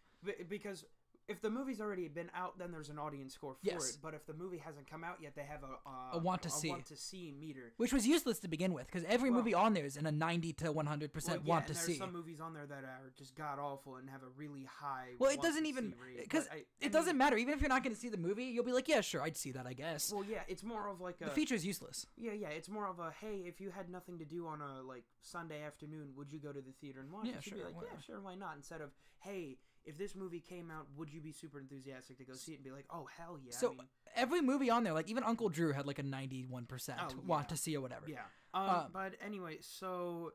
Because if the movie's already been out, then there's an audience score for Yes. it. But if the movie hasn't come out yet, they have A want to see. want to see meter. Which was useless to begin with, because every Well- movie on there is in a 90 to 100% Well, yeah, want to and see. there's some movies on there that are just god awful and have a really high. Well, it want doesn't to even see rate. because But it doesn't matter. Even if you're not going to see the movie, you'll be like, yeah, sure, I'd see that, I guess. Well, yeah, it's more of like The a feature's useless. yeah. It's more of a hey, if you had nothing to do on a like Sunday afternoon, would you go to the theater and watch Yeah, it? You'd sure, be like, why yeah, not? sure, why not? Instead of hey, if this movie came out, would you be super enthusiastic to go see it and be like, oh hell yeah? So I mean, every movie on there, like even Uncle Drew had like a 91% Oh, want yeah. to see or whatever. yeah. Um, But anyway, so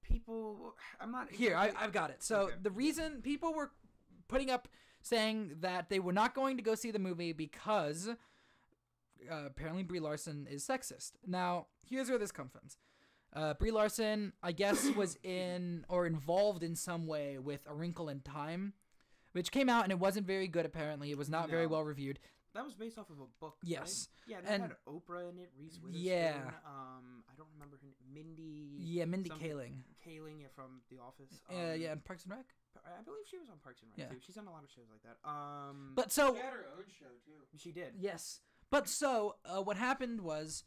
people, I'm not Here, exactly- I've got it. So Okay. the reason people were putting up saying that they were not going to go see the movie because apparently Brie Larson is sexist. Now, here's where this comes from. Brie Larson, I guess, was in or involved in some way with A Wrinkle in Time, which came out and it wasn't very good. Apparently, it was not very No. well reviewed. That was based off of a book. Yes. Right? Yeah, that And- had Oprah in it, Reese Witherspoon. Yeah. I don't remember her name. Mindy. Yeah, Mindy something- Kaling. Kaling, yeah, from The Office. Yeah, and Parks and Rec. I believe she was on Parks and Rec Yeah. too. She's done a lot of shows like that. But so She had her own show too. she did. yes, but so what happened was,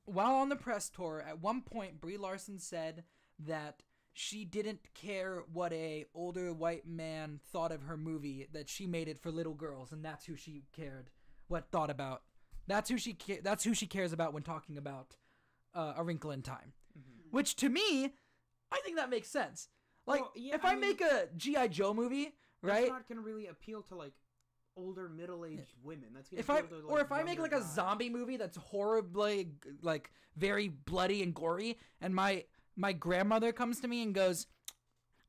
while on the press tour, at one point Brie Larson said that she didn't care what a older white man thought of her movie, that she made it for little girls, and that's who she cared, thought about. That's who she cares about when talking about A Wrinkle in Time. Mm-hmm. Which to me, I think that makes sense. Like Well, yeah, if I I mean- make a G.I. Joe movie, right? That's not gonna really appeal to like older middle-aged women. That's gonna If I appeal to, like, if I make younger like a guys. zombie movie that's horribly like very bloody and gory, and my grandmother comes to me and goes,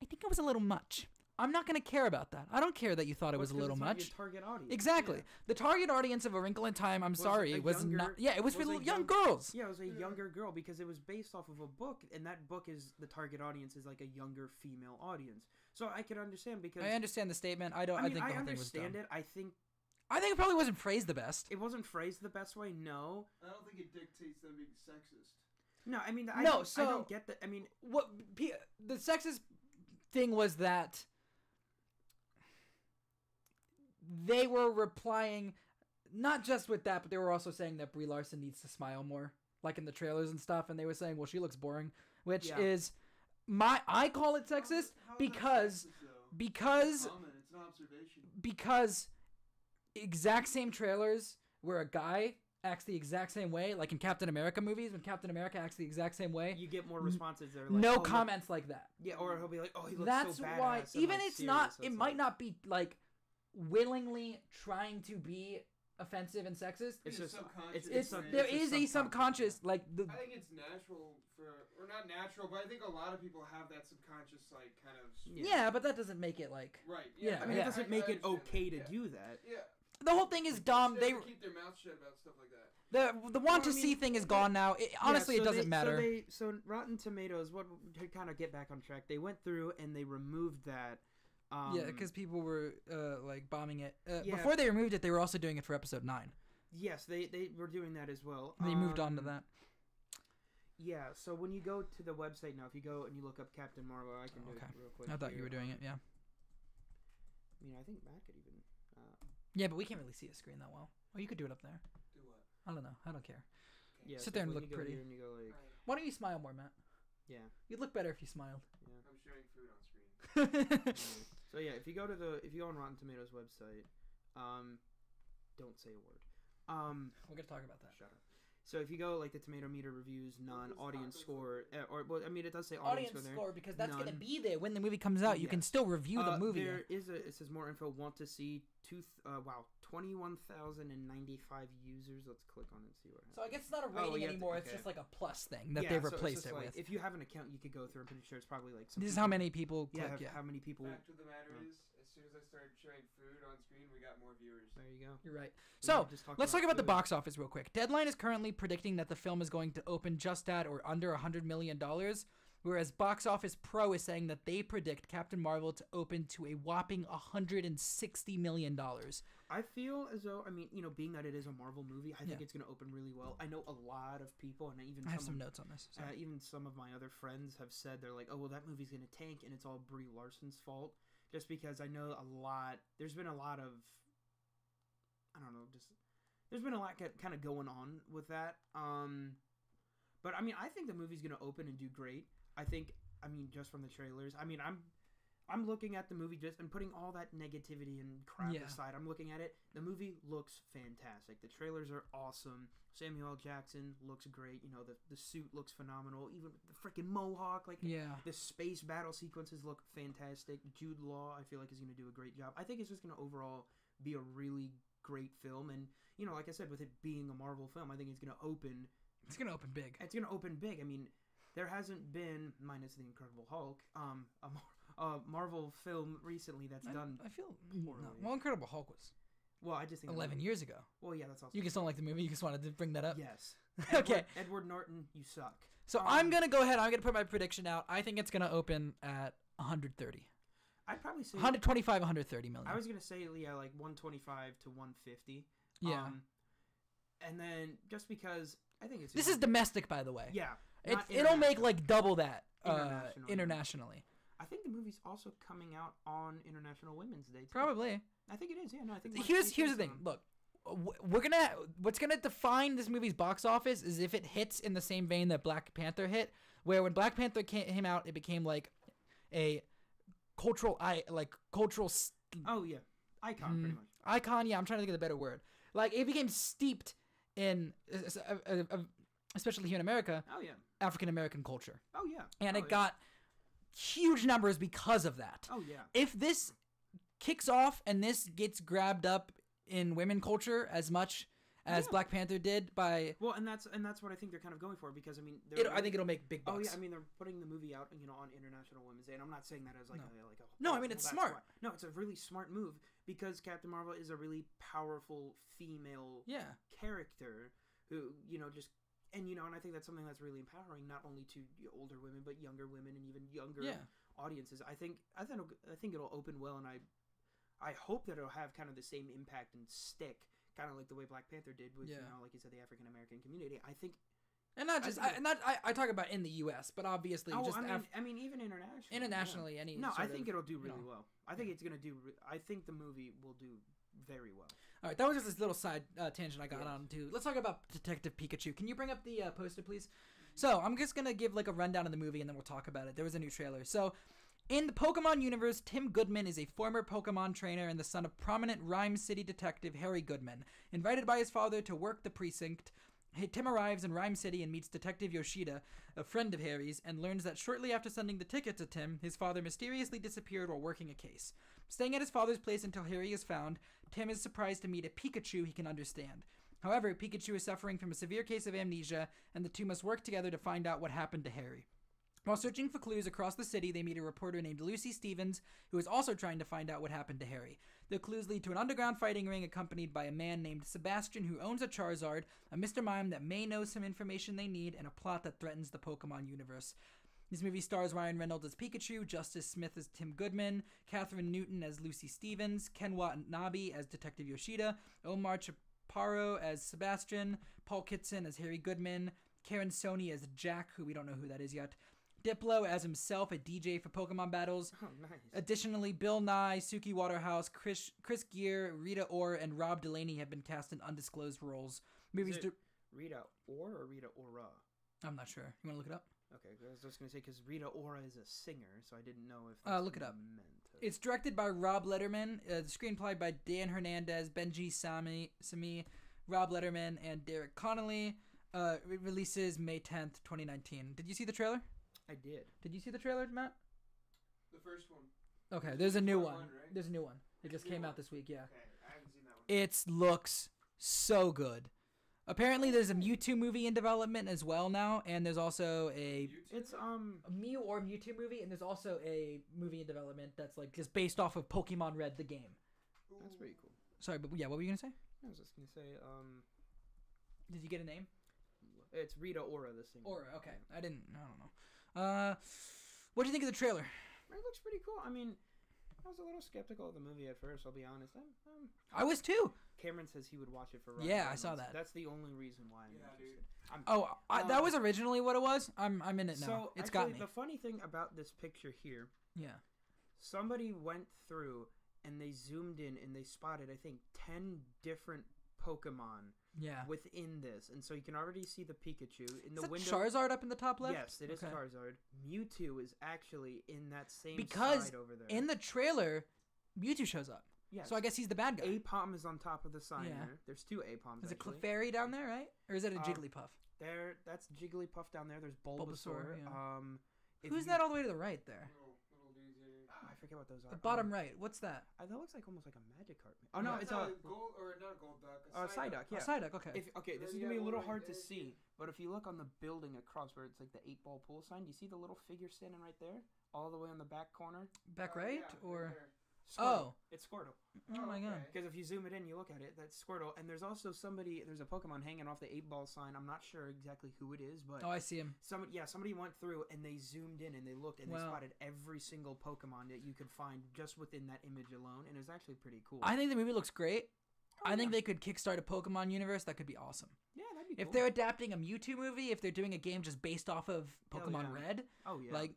"I think it was a little much," I'm not going to care about that. I don't care that you thought it was a little much. Your target audience. Exactly. Yeah. The target audience of A Wrinkle in Time, was not. Yeah, it was for young girls. Yeah, it was a younger girl because it was based off of a book, and that book is the target audience is like a younger female audience. So I could understand because I understand the statement. I think the whole thing was dumb. I understand it. I think it probably wasn't phrased the best. It wasn't phrased the best way. No. I don't think it dictates them being sexist. No, I mean, I don't get that. I mean, what the sexist thing was that they were replying not just with that, but they were also saying that Brie Larson needs to smile more, like in the trailers and stuff. And they were saying, well, she looks boring, which is I call it sexist because it's an observation. Because exact same trailers where a guy acts the exact same way, like in Captain America movies, when Captain America acts the exact same way, you get more responses there. Like, comments like that. Yeah, or he'll be like, "Oh, he looks That's so badass." That's why, even like, it's not. It might not be like willingly trying to be offensive and sexist. It's just there is a subconscious like. I think it's natural or not natural, but I think a lot of people have that subconscious like kind of. Yeah, but that doesn't make it like. Right. Yeah. I mean, it doesn't make it okay to do that. Yeah. The whole thing is dumb. They keep their mouth shut about stuff like that. The want to see thing is gone now. Honestly, it doesn't matter. So Rotten Tomatoes, to kind of get back on track, they went through and they removed that. Because people were like bombing it. Before they removed it, they were also doing it for episode 9. Yes, they were doing that as well. They moved on to that. Yeah, so when you go to the website now, if you go and you look up Captain Marvel, I can do it real quick. I thought you were doing it, yeah. I mean, I think Matt could even... Yeah, but we can't really see a screen that well. Oh, you could do it up there. Do what? I don't know. I don't care. Yeah, sit there and look pretty. And you go like... Why don't you smile more, Matt? Yeah. You'd look better if you smiled. Yeah. I'm sharing food on screen. So yeah, if you go on Rotten Tomatoes website, don't say a word. We're gonna talk about that. Shut up. So if you go like the Tomato Meter reviews, non-audience score, I mean it does say audience score because that's gonna be there when the movie comes out. You can still review the movie. It says more info. Want to see 21,095 users. Let's click on it and see what happens. So I guess it's not a rating anymore. It's just like a plus thing that they've replaced it with. If you have an account, you could go through. I'm pretty sure it's probably like. This is how many people click. How many people? Fact of the matter is, as soon as I started sharing food on screen, we got more viewers. There you go. You're right. So let's talk about the box office real quick. Deadline is currently predicting that the film is going to open just at or under $100 million, whereas Box Office Pro is saying that they predict Captain Marvel to open to a whopping $160 million. I feel as though, I mean, being that it is a Marvel movie, I think it's going to open really well. I know a lot of people, and even I have some notes on this. Even some of my other friends have said they're like, oh, well, that movie's going to tank, and it's all Brie Larson's fault. Just because I know there's been a lot of, I don't know, there's been a lot kind of going on with that. But I mean, I think the movie's going to open and do great. I mean, just from the trailers. I mean, I'm looking at the movie and putting all that negativity and crap aside. I'm looking at it. The movie looks fantastic. The trailers are awesome. Samuel L. Jackson looks great. The suit looks phenomenal. Even the freaking mohawk. The space battle sequences look fantastic. Jude Law, I feel like, is going to do a great job. I think it's just going to overall be a really great film. And, like I said, with it being a Marvel film, I think it's going to open... It's going to open big. It's going to open big. I mean, there hasn't been, minus the Incredible Hulk, a Marvel film recently that's done. I feel poorly. Well, Incredible Hulk was. Well, I just think 11 years ago. Well, yeah, that's also. You just don't like the movie. You just wanted to bring that up. Yes. Okay. Edward Norton, you suck. So I'm gonna go ahead. I'm gonna put my prediction out. I think it's gonna open at 130. I'd probably say 125, 130 million. I was gonna say like 125 to 150. Yeah. And then just because I think it's this is domestic, by the way. Yeah. It'll make like double that internationally. I think the movie's also coming out on International Women's Day too. Probably. I think it is. Yeah, no, I think. Here's the thing. Look, what's gonna define this movie's box office is if it hits in the same vein that Black Panther hit, where when Black Panther came out, it became like a cultural oh yeah, icon pretty much. Icon. Yeah, I'm trying to think of the better word. Like it became steeped in, especially here in America. Oh yeah. African American culture. Oh yeah. And it got huge numbers because of that. Oh yeah. If this kicks off and this gets grabbed up in women culture as much as Black Panther did by. Well, and that's what I think they're kind of going for, because I mean, I think it'll make big bucks. Oh yeah, I mean they're putting the movie out, on International Women's Day, and I'm not saying that as like a. No, I mean it's smart. No, it's a really smart move because Captain Marvel is a really powerful female character who just. And and I think that's something that's really empowering, not only to older women, but younger women and even younger audiences. I think it'll open well, and I hope that it'll have kind of the same impact and stick, kind of like the way Black Panther did with like you said, the African American community. I think, and not just I talk about in the U.S., but obviously I mean even internationally. I think it'll do really well. I think it's gonna do. I think the movie will do very well. All right, that was just this little side tangent I got on to. Let's talk about Detective Pikachu. Can you bring up the poster, please? So I'm just going to give like a rundown of the movie and then we'll talk about it. There was a new trailer. So in the Pokemon universe, Tim Goodman is a former Pokemon trainer and the son of prominent Rhyme City detective Harry Goodman. Invited by his father to work the precinct, Tim arrives in Rhyme City and meets Detective Yoshida, a friend of Harry's, and learns that shortly after sending the ticket to Tim, his father mysteriously disappeared while working a case. Staying at his father's place until Harry is found, Tim is surprised to meet a Pikachu he can understand. However, Pikachu is suffering from a severe case of amnesia, and the two must work together to find out what happened to Harry. While searching for clues across the city, they meet a reporter named Lucy Stevens, who is also trying to find out what happened to Harry. The clues lead to an underground fighting ring accompanied by a man named Sebastian who owns a Charizard, a Mr. Mime that may know some information they need, and a plot that threatens the Pokemon universe. This movie stars Ryan Reynolds as Pikachu, Justice Smith as Tim Goodman, Catherine Newton as Lucy Stevens, Ken Watanabe as Detective Yoshida, Omar Chaparro as Sebastian, Paul Kitson as Harry Goodman, Karen Sony as Jack, who we don't know who that is yet, Diplo as himself, a DJ for Pokemon battles. Oh, nice. Additionally, Bill Nye, Suki Waterhouse, Chris Gere, Rita Ora, and Rob Delaney have been cast in undisclosed roles. Is it Rita Ora or Rita Ora? I'm not sure. You want to look it up? Okay, I was just going to say, because Rita Ora is a singer, so I didn't know if that's look it up. It's directed by Rob Letterman, screenplay by Dan Hernandez, Benji Sami, Rob Letterman, and Derek Connolly. It releases May 10th, 2019. Did you see the trailer? I did. Did you see the trailer, Matt? The first one. Okay, there's a new one. Right? There's a new one. It just came out this week, yeah. Okay, I haven't seen that one. It looks so good. Apparently, there's a Mewtwo movie in development as well now, and there's also a Mew or Mewtwo movie, and there's also a movie in development that's like just based off of Pokemon Red, the game. That's pretty cool. Sorry, but yeah, what were you gonna say? I was just gonna say, Did you get a name? It's Rita Ora, the singer. Ora, okay. I don't know. What do you think of the trailer? It looks pretty cool. I mean, I was a little skeptical of the movie at first, I'll be honest. I was too. Cameron says he would watch it for Ryan Reynolds. I saw that. That's the only reason why I'm interested. That was originally what it was. I'm in it now. So it's actually, got me. The funny thing about this picture here, somebody went through and they zoomed in and they spotted, I think, 10 different Pokemon within this. And so you can already see the Pikachu in the window. Charizard up in the top left? Yes, it is Charizard. Mewtwo is actually in that same side over there. In the trailer, Mewtwo shows up. Yes. So I guess he's the bad guy. Apom is on top of the sign there. There's 2 Apoms. There's a Clefairy down there, right? Or is it a Jigglypuff? That's Jigglypuff down there. There's Bulbasaur. Who's that all the way to the right there? I forget what those are. The bottom right. What's that? That looks like almost like a Magikarp. Oh no, it's a gold or not a gold duck. Psyduck. Yeah, Psyduck. Okay. This is gonna be a little hard to see, but if you look on the building across where it's like the 8-ball pool sign, do you see the little figure standing right there, all the way on the back corner? Back right or? Squirtle. It's Squirtle. Oh my god. Because if you zoom it in, you look at it, that's Squirtle. And there's also there's a Pokemon hanging off the 8-ball sign. I'm not sure exactly who it is, but... Oh, I see him. Somebody went through and they zoomed in and they looked and they spotted every single Pokemon that you could find just within that image alone. And it was actually pretty cool. I think the movie looks great. I think they could kickstart a Pokemon universe. That could be awesome. Yeah, that'd be cool. If they're adapting a Mewtwo movie, if they're doing a game just based off of Pokemon Red... Oh, yeah. Like...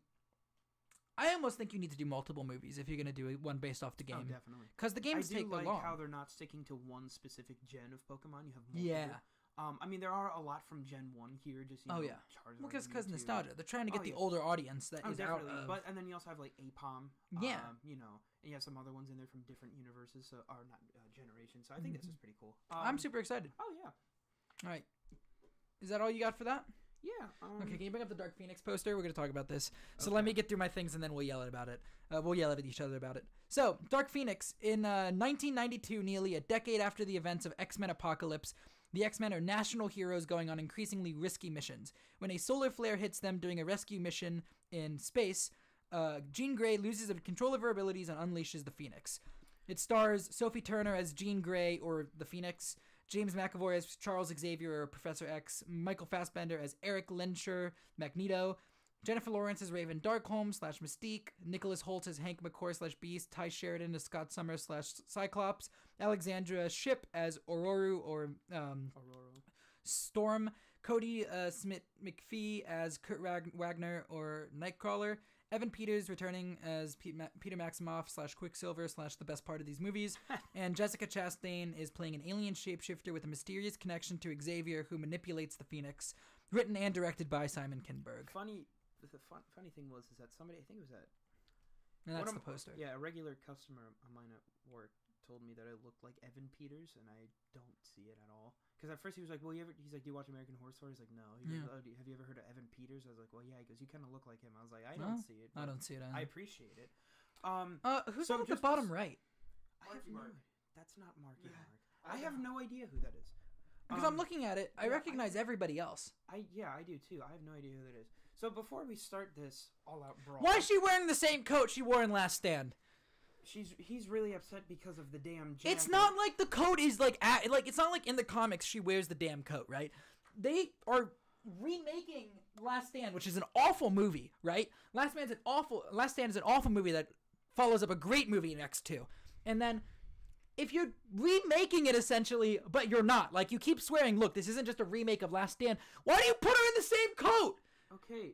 I almost think you need to do multiple movies if you're going to do one based off the game. Oh, definitely. Because the games take long. I do like how they're not sticking to one specific gen of Pokemon. You have multiple. I mean, there are a lot from Gen 1 here. Just Charizard. Well, because nostalgia. They're trying to get the older audience that is definitely. out of... But and then you also have like Apom. And you have some other ones in there from different universes, or not generations. So I think this is pretty cool. I'm super excited. Oh yeah. All right. Is that all you got for that? Yeah. Okay, can you bring up the Dark Phoenix poster? We're going to talk about this. So let me get through my things and then we'll yell about it. We'll yell at each other about it. So, Dark Phoenix. In 1992, nearly a decade after the events of X-Men Apocalypse, The X-Men are national heroes going on increasingly risky missions. When a solar flare hits them during a rescue mission in space, Jean Grey loses control of her abilities and unleashes the Phoenix. It stars Sophie Turner as Jean Grey or the Phoenix, James McAvoy as Charles Xavier or Professor X, Michael Fassbender as Eric Lehnsherr, Magneto, Jennifer Lawrence as Raven Darkholme / Mystique, Nicholas Hoult as Hank McCoy / Beast, Ty Sheridan as Scott Summers / Cyclops, Alexandra Shipp as Aurora or Storm, Cody Smith McPhee as Kurt Wagner or Nightcrawler, Evan Peters returning as Peter Maximoff / Quicksilver / the best part of these movies, and Jessica Chastain is playing an alien shapeshifter with a mysterious connection to Xavier who manipulates the Phoenix, written and directed by Simon Kinberg. The funny thing was is that somebody, I think it was that. And that's the poster. Yeah, a regular customer of mine at work told me that I looked like Evan Peters, and I don't see it at all. Because at first he was like, he's like, do you watch American Horror Story? He's like, no. He goes, oh, have you ever heard of Evan Peters? I was like, well, yeah. He goes, you kind of look like him. I was like, I don't see it. I don't see it either. I appreciate it. Who's at the bottom right? That's not Marky Mark. I have no idea who that is. Because I'm looking at it, I recognize everybody else. I do too. I have no idea who that is. So before we start this all-out brawl, why is she wearing the same coat she wore in Last Stand? He's really upset because of the damn jacket. It's not like the coat is like it's not like in the comics she wears the damn coat, right? They are remaking Last Stand, which is an awful movie, right? Last Stand is an awful movie that follows up a great movie in X2. And then if you're remaking it essentially, but you're not, like you keep swearing, look, this isn't just a remake of Last Stand. Why do you put her in the same coat? Okay.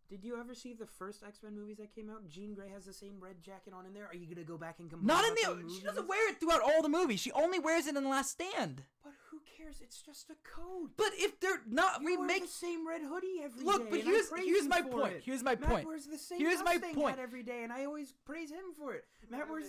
Did you ever see the first X-Men movies that came out? Jean Grey has the same red jacket on in there. Are you gonna go back and complain? Not in the. She doesn't wear it throughout all the movies. She only wears it in The Last Stand. But who cares? It's just a coat. But if they're not you wear the same red hoodie every day. Look, but here's my point. Here's my point. Matt wears the same Mustang hat every day, and I always praise him for it. Matt wears.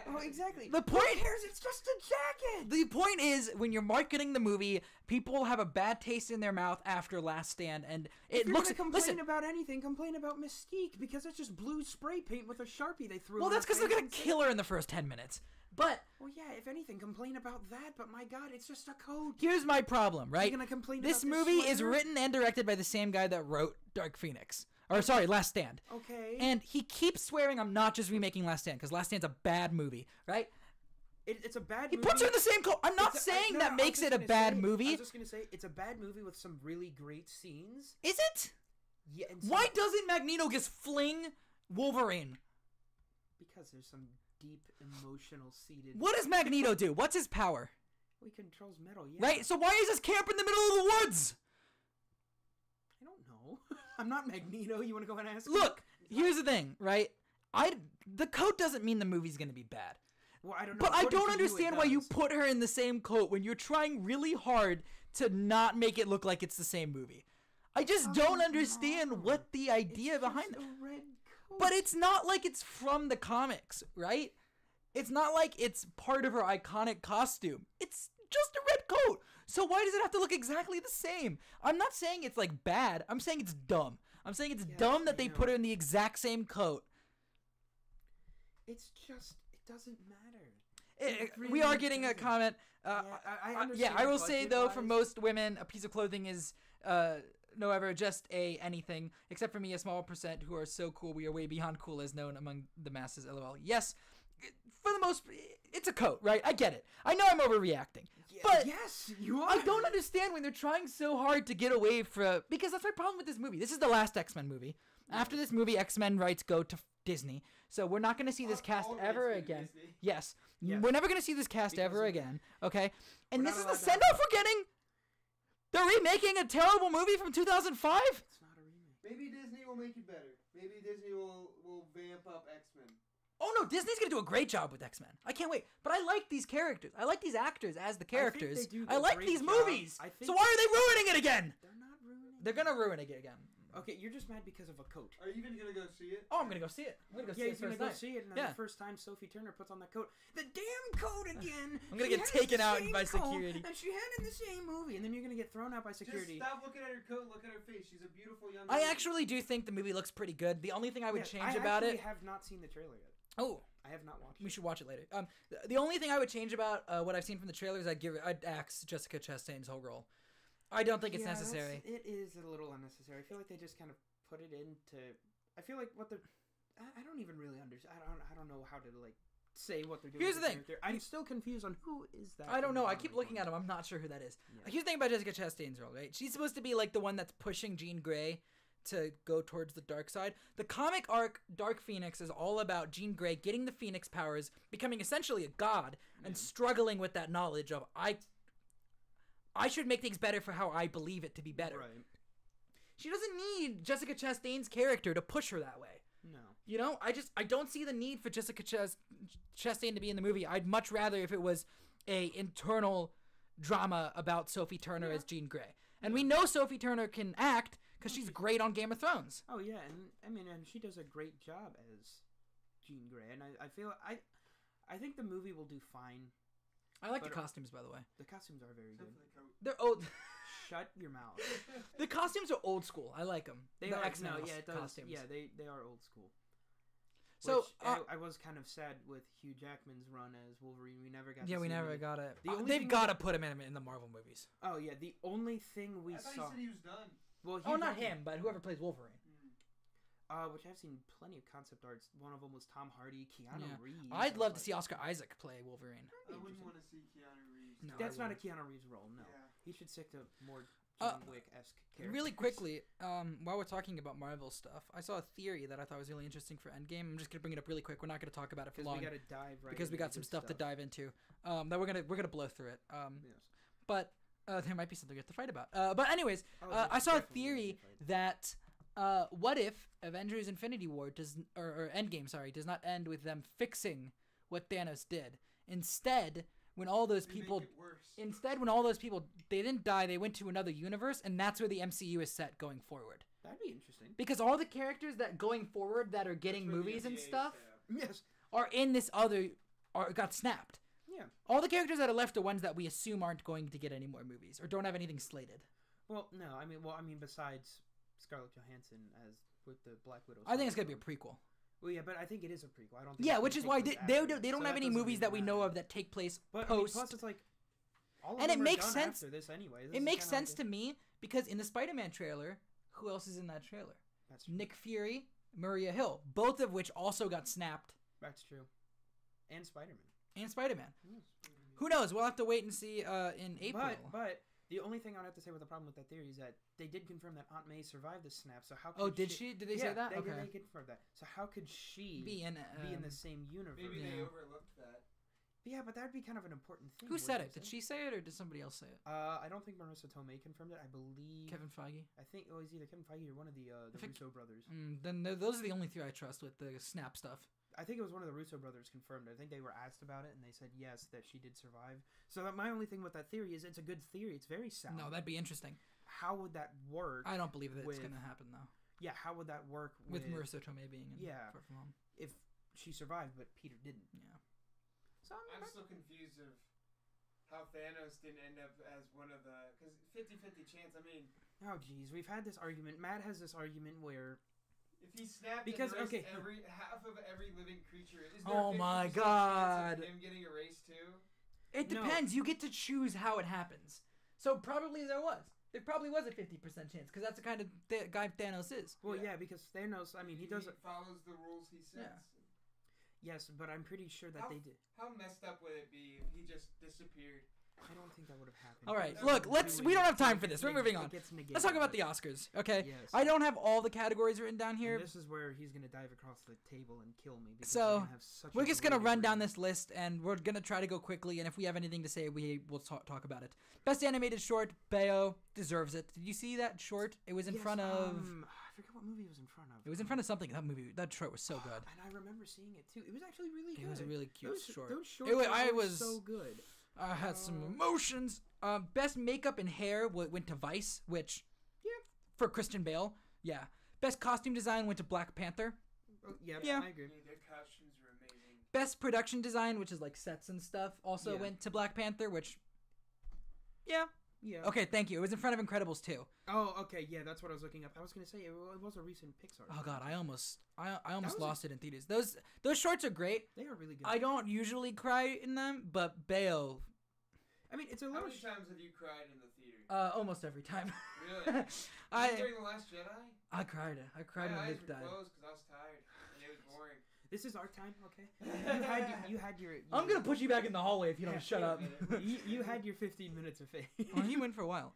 Oh, exactly. The point. Who cares? It's just a jacket. The point is, when you're marketing the movie, people have a bad taste in their mouth after Last Stand, and it looks. Complain about anything. Complain about Mystique because it's just blue spray paint with a Sharpie they threw. Well, that's because they're gonna kill her in the first 10 minutes. But well, yeah. If anything, complain about that. But my God, it's just a coat. Here's my problem, right? You're gonna complain. This about movie is written and directed by the same guy that wrote Dark Phoenix. Or sorry, Last Stand. Okay. And he keeps swearing I'm not just remaking Last Stand because Last Stand's a bad movie, right? It's a bad movie. He puts her in the same coat. I'm not saying that makes it a bad movie. I was just going to say, it's a bad movie with some really great scenes. Is it? Yeah. Why doesn't Magneto just fling Wolverine? Because there's some deep emotional seated... What does Magneto do? What's his power? Well, he controls metal, yeah. Right? So why is this camp in the middle of the woods? I don't know. I'm not Magneto. You want to go ahead and ask Look, here's the thing, right? The coat doesn't mean the movie's going to be bad. Well, I don't know. But I don't understand why you put her in the same coat when you're trying really hard to not make it look like it's the same movie. I just don't understand what the idea behind it. Red coat. But it's not like it's from the comics, right? It's not like it's part of her iconic costume. It's just a red coat. So why does it have to look exactly the same? I'm not saying it's like bad. I'm saying it's dumb. I'm saying it's dumb that they put her in the exact same coat. It's just, it doesn't matter. Really we are getting a comment. I will say though, for most women, a piece of clothing is however just anything, except for me, a small percent who are so cool we are way beyond cool as known among the masses. LOL. Yes, for the most, it's a coat, right? I get it. I know I'm overreacting. But yes, you are. I don't understand when they're trying so hard to get away from, because that's my problem with this movie. This is the last X-Men movie. After this movie, X-Men rights go to Disney. So we're not going to see this cast ever again. Yes. We're never going to see this cast ever again. Okay? And this is the send-off we're getting? They're remaking a terrible movie from 2005? It's not a remake. Maybe Disney will make it better. Maybe Disney will vamp up X-Men. Oh no, Disney's going to do a great job with X-Men. I can't wait. But I like these characters. I like these actors as the characters. I like these movies. So why are they ruining it again? They're not ruining it. They're going to ruin it again. Okay, you're just mad because of a coat. Are you even going to go see it? Oh, I'm going to go see it. I'm going to go see it first night. See it, and then the first time Sophie Turner puts on that coat, the damn coat again! I'm going to get taken out by security. And she had in the same movie, and then you're going to get thrown out by security. Just stop looking at her coat, look at her face. She's a beautiful young lady. I actually do think the movie looks pretty good. The only thing I would change about it... I actually have not seen the trailer yet. Oh, I have not watched it. We should watch it later. The only thing I would change about what I've seen from the trailers, I'd axe Jessica Chastain's whole role. I don't think it's necessary. It is a little unnecessary. I feel like they just kind of put it into. I feel like what they're. I don't even really understand. I don't know how to like say what they're doing. Here's the thing. I'm still confused on who is that. I don't know. I keep looking at him. I'm not sure who that is. Yeah. Here's the thing about Jessica Chastain's role, right? She's supposed to be like the one that's pushing Jean Grey to go towards the dark side. The comic arc Dark Phoenix is all about Jean Grey getting the Phoenix powers, becoming essentially a god, and struggling with that knowledge of I should make things better for how I believe it to be better. Right. She doesn't need Jessica Chastain's character to push her that way. No. You know, I don't see the need for Jessica Chastain to be in the movie. I'd much rather if it was a internal drama about Sophie Turner as Jean Grey. And we know Sophie Turner can act because she's great on Game of Thrones. Oh yeah, and and she does a great job as Jean Grey, and I think the movie will do fine. I like the costumes, by the way. The costumes are very good. They're old. Shut your mouth. The costumes are old school. I like them. They are X-Men costumes. Yeah, they are old school. So I was kind of sad with Hugh Jackman's run as Wolverine. We never got. Yeah, to we see never him. got it. They've got to put him in the Marvel movies. Oh yeah, the only thing we I saw. thought he said he was done. Well, not him, but whoever plays Wolverine. Which I've seen plenty of concept arts. One of them was Tom Hardy, Keanu Reeves. I'd love to see Oscar Isaac play Wolverine. I wouldn't want to see Keanu Reeves. No, That's not a Keanu Reeves role. No, he should stick to more John Wick-esque characters. Really quickly, while we're talking about Marvel stuff, I saw a theory that I thought was really interesting for Endgame. I'm just gonna bring it up really quick. We're not gonna talk about it for long. We gotta dive right because we got some stuff to dive into. That we're gonna blow through it. But there might be something we have to fight about. But anyways, I saw a theory that what if Avengers Infinity War or Endgame, does not end with them fixing what Thanos did. Instead, when all those people they didn't die, they went to another universe, and that's where the MCU is set going forward. That'd be interesting. Because all the characters that going forward that are getting movies and stuff yes, are in this other got snapped. Yeah. All the characters that are left are ones that we assume aren't going to get any more movies or don't have anything slated. Well, no, I mean besides Scarlett Johansson as with the Black Widow. I think it's gonna be a prequel. Well, yeah, but I think it is a prequel. I don't. Think yeah, which is why they don't have any movies that we know of that take place post. Plus, it's like, all of and them it are makes done sense. After this anyway. It makes sense to me because in the Spider-Man trailer, who else is in that trailer? That's true. Nick Fury, Maria Hill, both of which also got snapped. That's true. And Spider-Man. Yes. Who knows? We'll have to wait and see in April. But the only thing I'd have to say with the problem with that theory is that they did confirm that Aunt May survived the snap. So how? Could did she? Did they say that? They confirmed that. So how could she be in the same universe? Maybe they overlooked that. Yeah, but that would be kind of an important thing. Who said it? Did she say it or did somebody else say it? I don't think Marissa Tomei confirmed it. I believe Kevin Feige. I think it was either Kevin Feige or one of the Russo brothers. Then those are the only three I trust with the snap stuff. I think it was one of the Russo brothers confirmed. I think they were asked about it and they said yes, that she did survive. So my only thing with that theory is it's a good theory. It's very sound. No, that'd be interesting. How would that work? I don't believe that it's going to happen though. Yeah, how would that work with Marissa Tomei being in Far From Home? If she survived but Peter didn't. Yeah. So I'm still confused of how Thanos didn't end up as one of the... Because 50-50 chance, I mean... Oh, geez. We've had this argument. Matt has this argument where... If he snapped and erased half of every living creature, is there oh my god! Chance of him getting erased too? It depends. You get to choose how it happens. So probably there was. There probably was a 50% chance because that's the kind of guy Thanos is. Well, yeah, because Thanos. I mean, he doesn't follows the rules he sets. Yeah. Yes, but I'm pretty sure that they did. How messed up would it be if he just disappeared? I don't think that would have happened. All right, look, we don't have time for this. We're moving on. Let's talk about the Oscars, okay? Yes. I don't have all the categories written down here. And this is where he's going to dive across the table and kill me. So, we're just going to run down this list, and we're going to try to go quickly, and if we have anything to say, we will talk about it. Best Animated Short, Bayo, deserves it. Did you see that short? It was in front of... I forget what movie it was in front of. It was in front of something. That short was so good. And I remember seeing it, too. It was actually really good. It was a really cute short. Those shorts were so good. I had some emotions. Best makeup and hair went to Vice, which, for Christian Bale, Best costume design went to Black Panther. Yeah, I agree. Their costumes were amazing. Best production design, which is like sets and stuff, also went to Black Panther, which, Yeah. Okay, thank you. It was in front of Incredibles 2. Oh, okay. Yeah, that's what I was looking up. I was gonna say it was a recent Pixar. Oh God, I almost lost it in theaters. Those shorts are great. They are really good. I don't usually cry in them, but Bail. I mean, it's a little. How many times have you cried in the theater? Almost every time. Really? During The Last Jedi? I cried when My eyes Luke were died. closed because I was tired and it was boring. This is our time, okay? You had your. I'm gonna put you back in the hallway if you don't shut up. You had your 15 minutes of fame. Well, he went for a while.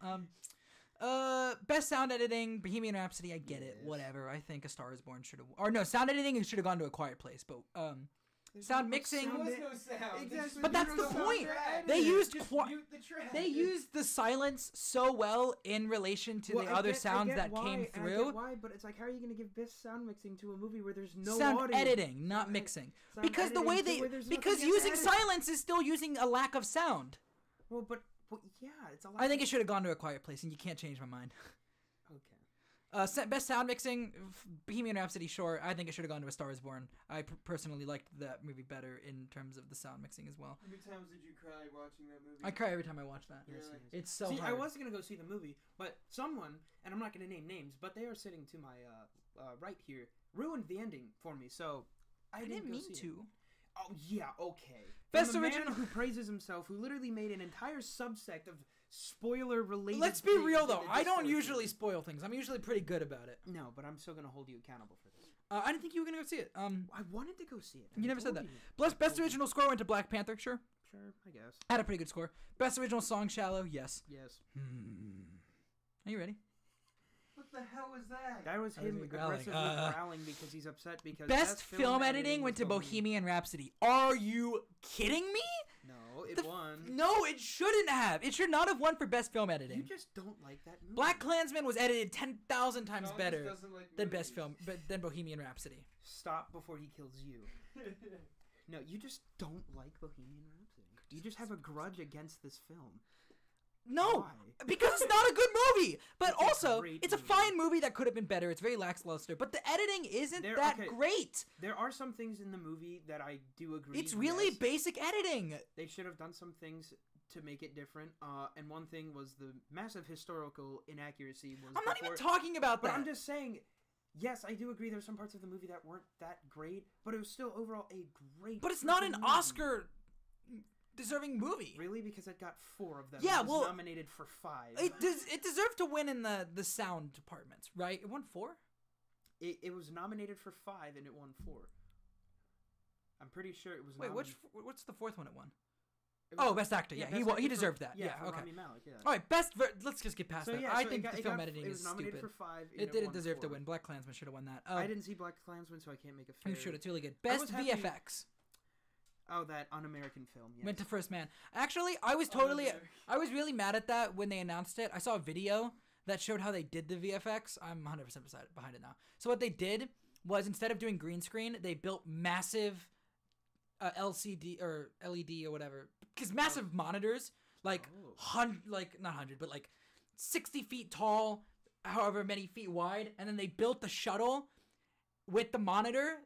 Best sound editing, Bohemian Rhapsody. I get it. Whatever. I think A Star Is Born should have. Or no, sound editing should have gone to A Quiet Place. But sound mixing. There was no sound. Exactly. But that's the point. They used they used the silence so well in relation to the other sounds that came through. I get why, but it's like, how are you going to give best sound mixing to a movie where there's no sound audio? editing, not mixing. Sound Because the way they because using silence is still using a lack of sound. Well, but yeah, it's a lot. I think it should have gone to A Quiet Place, and you can't change my mind. Okay. Best sound mixing, Bohemian Rhapsody, sure. I think it should have gone to A Star Is Born. I personally liked that movie better in terms of the sound mixing as well. How many times did you cry watching that movie? I cry every time I watch that. Yes, Really? It's so See, hard. I was going to go see the movie, but someone, and I'm not going to name names, but they are sitting to my right here, ruined the ending for me, so I didn't mean to. Oh, yeah, okay. Best From a original man who praises himself, who literally made an entire subsect of spoiler-related Let's be things real, though. into I don't Discord usually things. spoil things. I'm usually pretty good about it. No, but I'm still going to hold you accountable for this. I didn't think you were going to go see it. I wanted to go see it. You I never said told that. you. Plus, I best told you. original score went to Black Panther, sure. Sure, I guess. Had a pretty good score. Best original song, Shallow, yes. Yes. Are you ready? What the hell was that? That was That was him me growling. aggressively growling because he's upset because Best film editing went to Bohemian Rhapsody. Are you kidding me? No, it won. No, it shouldn't have. It should not have won for best film editing. You just don't like that movie. Black Klansman was edited 10,000 times Sean better just doesn't like than movies. best film, than Bohemian Rhapsody. Stop before he kills you. No, you just don't like Bohemian Rhapsody. You just have a grudge against this film. No, Why? because it's not a good movie. But It's a also, great it's a movie. fine movie that could have been better. It's very lackluster, but the editing isn't that great. There are some things in the movie that I do agree. It's really yes, basic editing. they should have done some things to make it different. And one thing was the massive historical inaccuracy. Was I'm not even before- talking about But that. I'm just saying, yes, I do agree there's some parts of the movie that weren't that great, but it was still overall a great But it's not freaking an movie. Oscar-deserving movie. Really? Because it got 4 of them. Yeah, It was well, nominated for 5. It deserved to win in the sound departments, right? It won 4? It was nominated for 5 and it won 4. I'm pretty sure it was. Wait, what's the 4th one it won? It was- Oh, Best Actor. Yeah, Best Actor he for- deserved that. Yeah, Yeah, for okay. Rami Malek, yeah. All right, let's just get past So that. yeah, I so think it the film got, editing it is was nominated stupid. for 5. And It didn't won deserve to 4. win. Black Klansman should have won that. I didn't see Black Klansman, so I can't make a fair. You should. It's really good. I Best was happy- VFX Oh, that un-American film. Yes. went to First Man. Actually, I was really mad at that when they announced it. I saw a video that showed how they did the VFX. I'm 100% behind it now. So what they did was, instead of doing green screen, they built massive LCD or LED or whatever, because massive monitors, like not 100, but like 60 feet tall, however many feet wide, and then they built the shuttle with the monitor,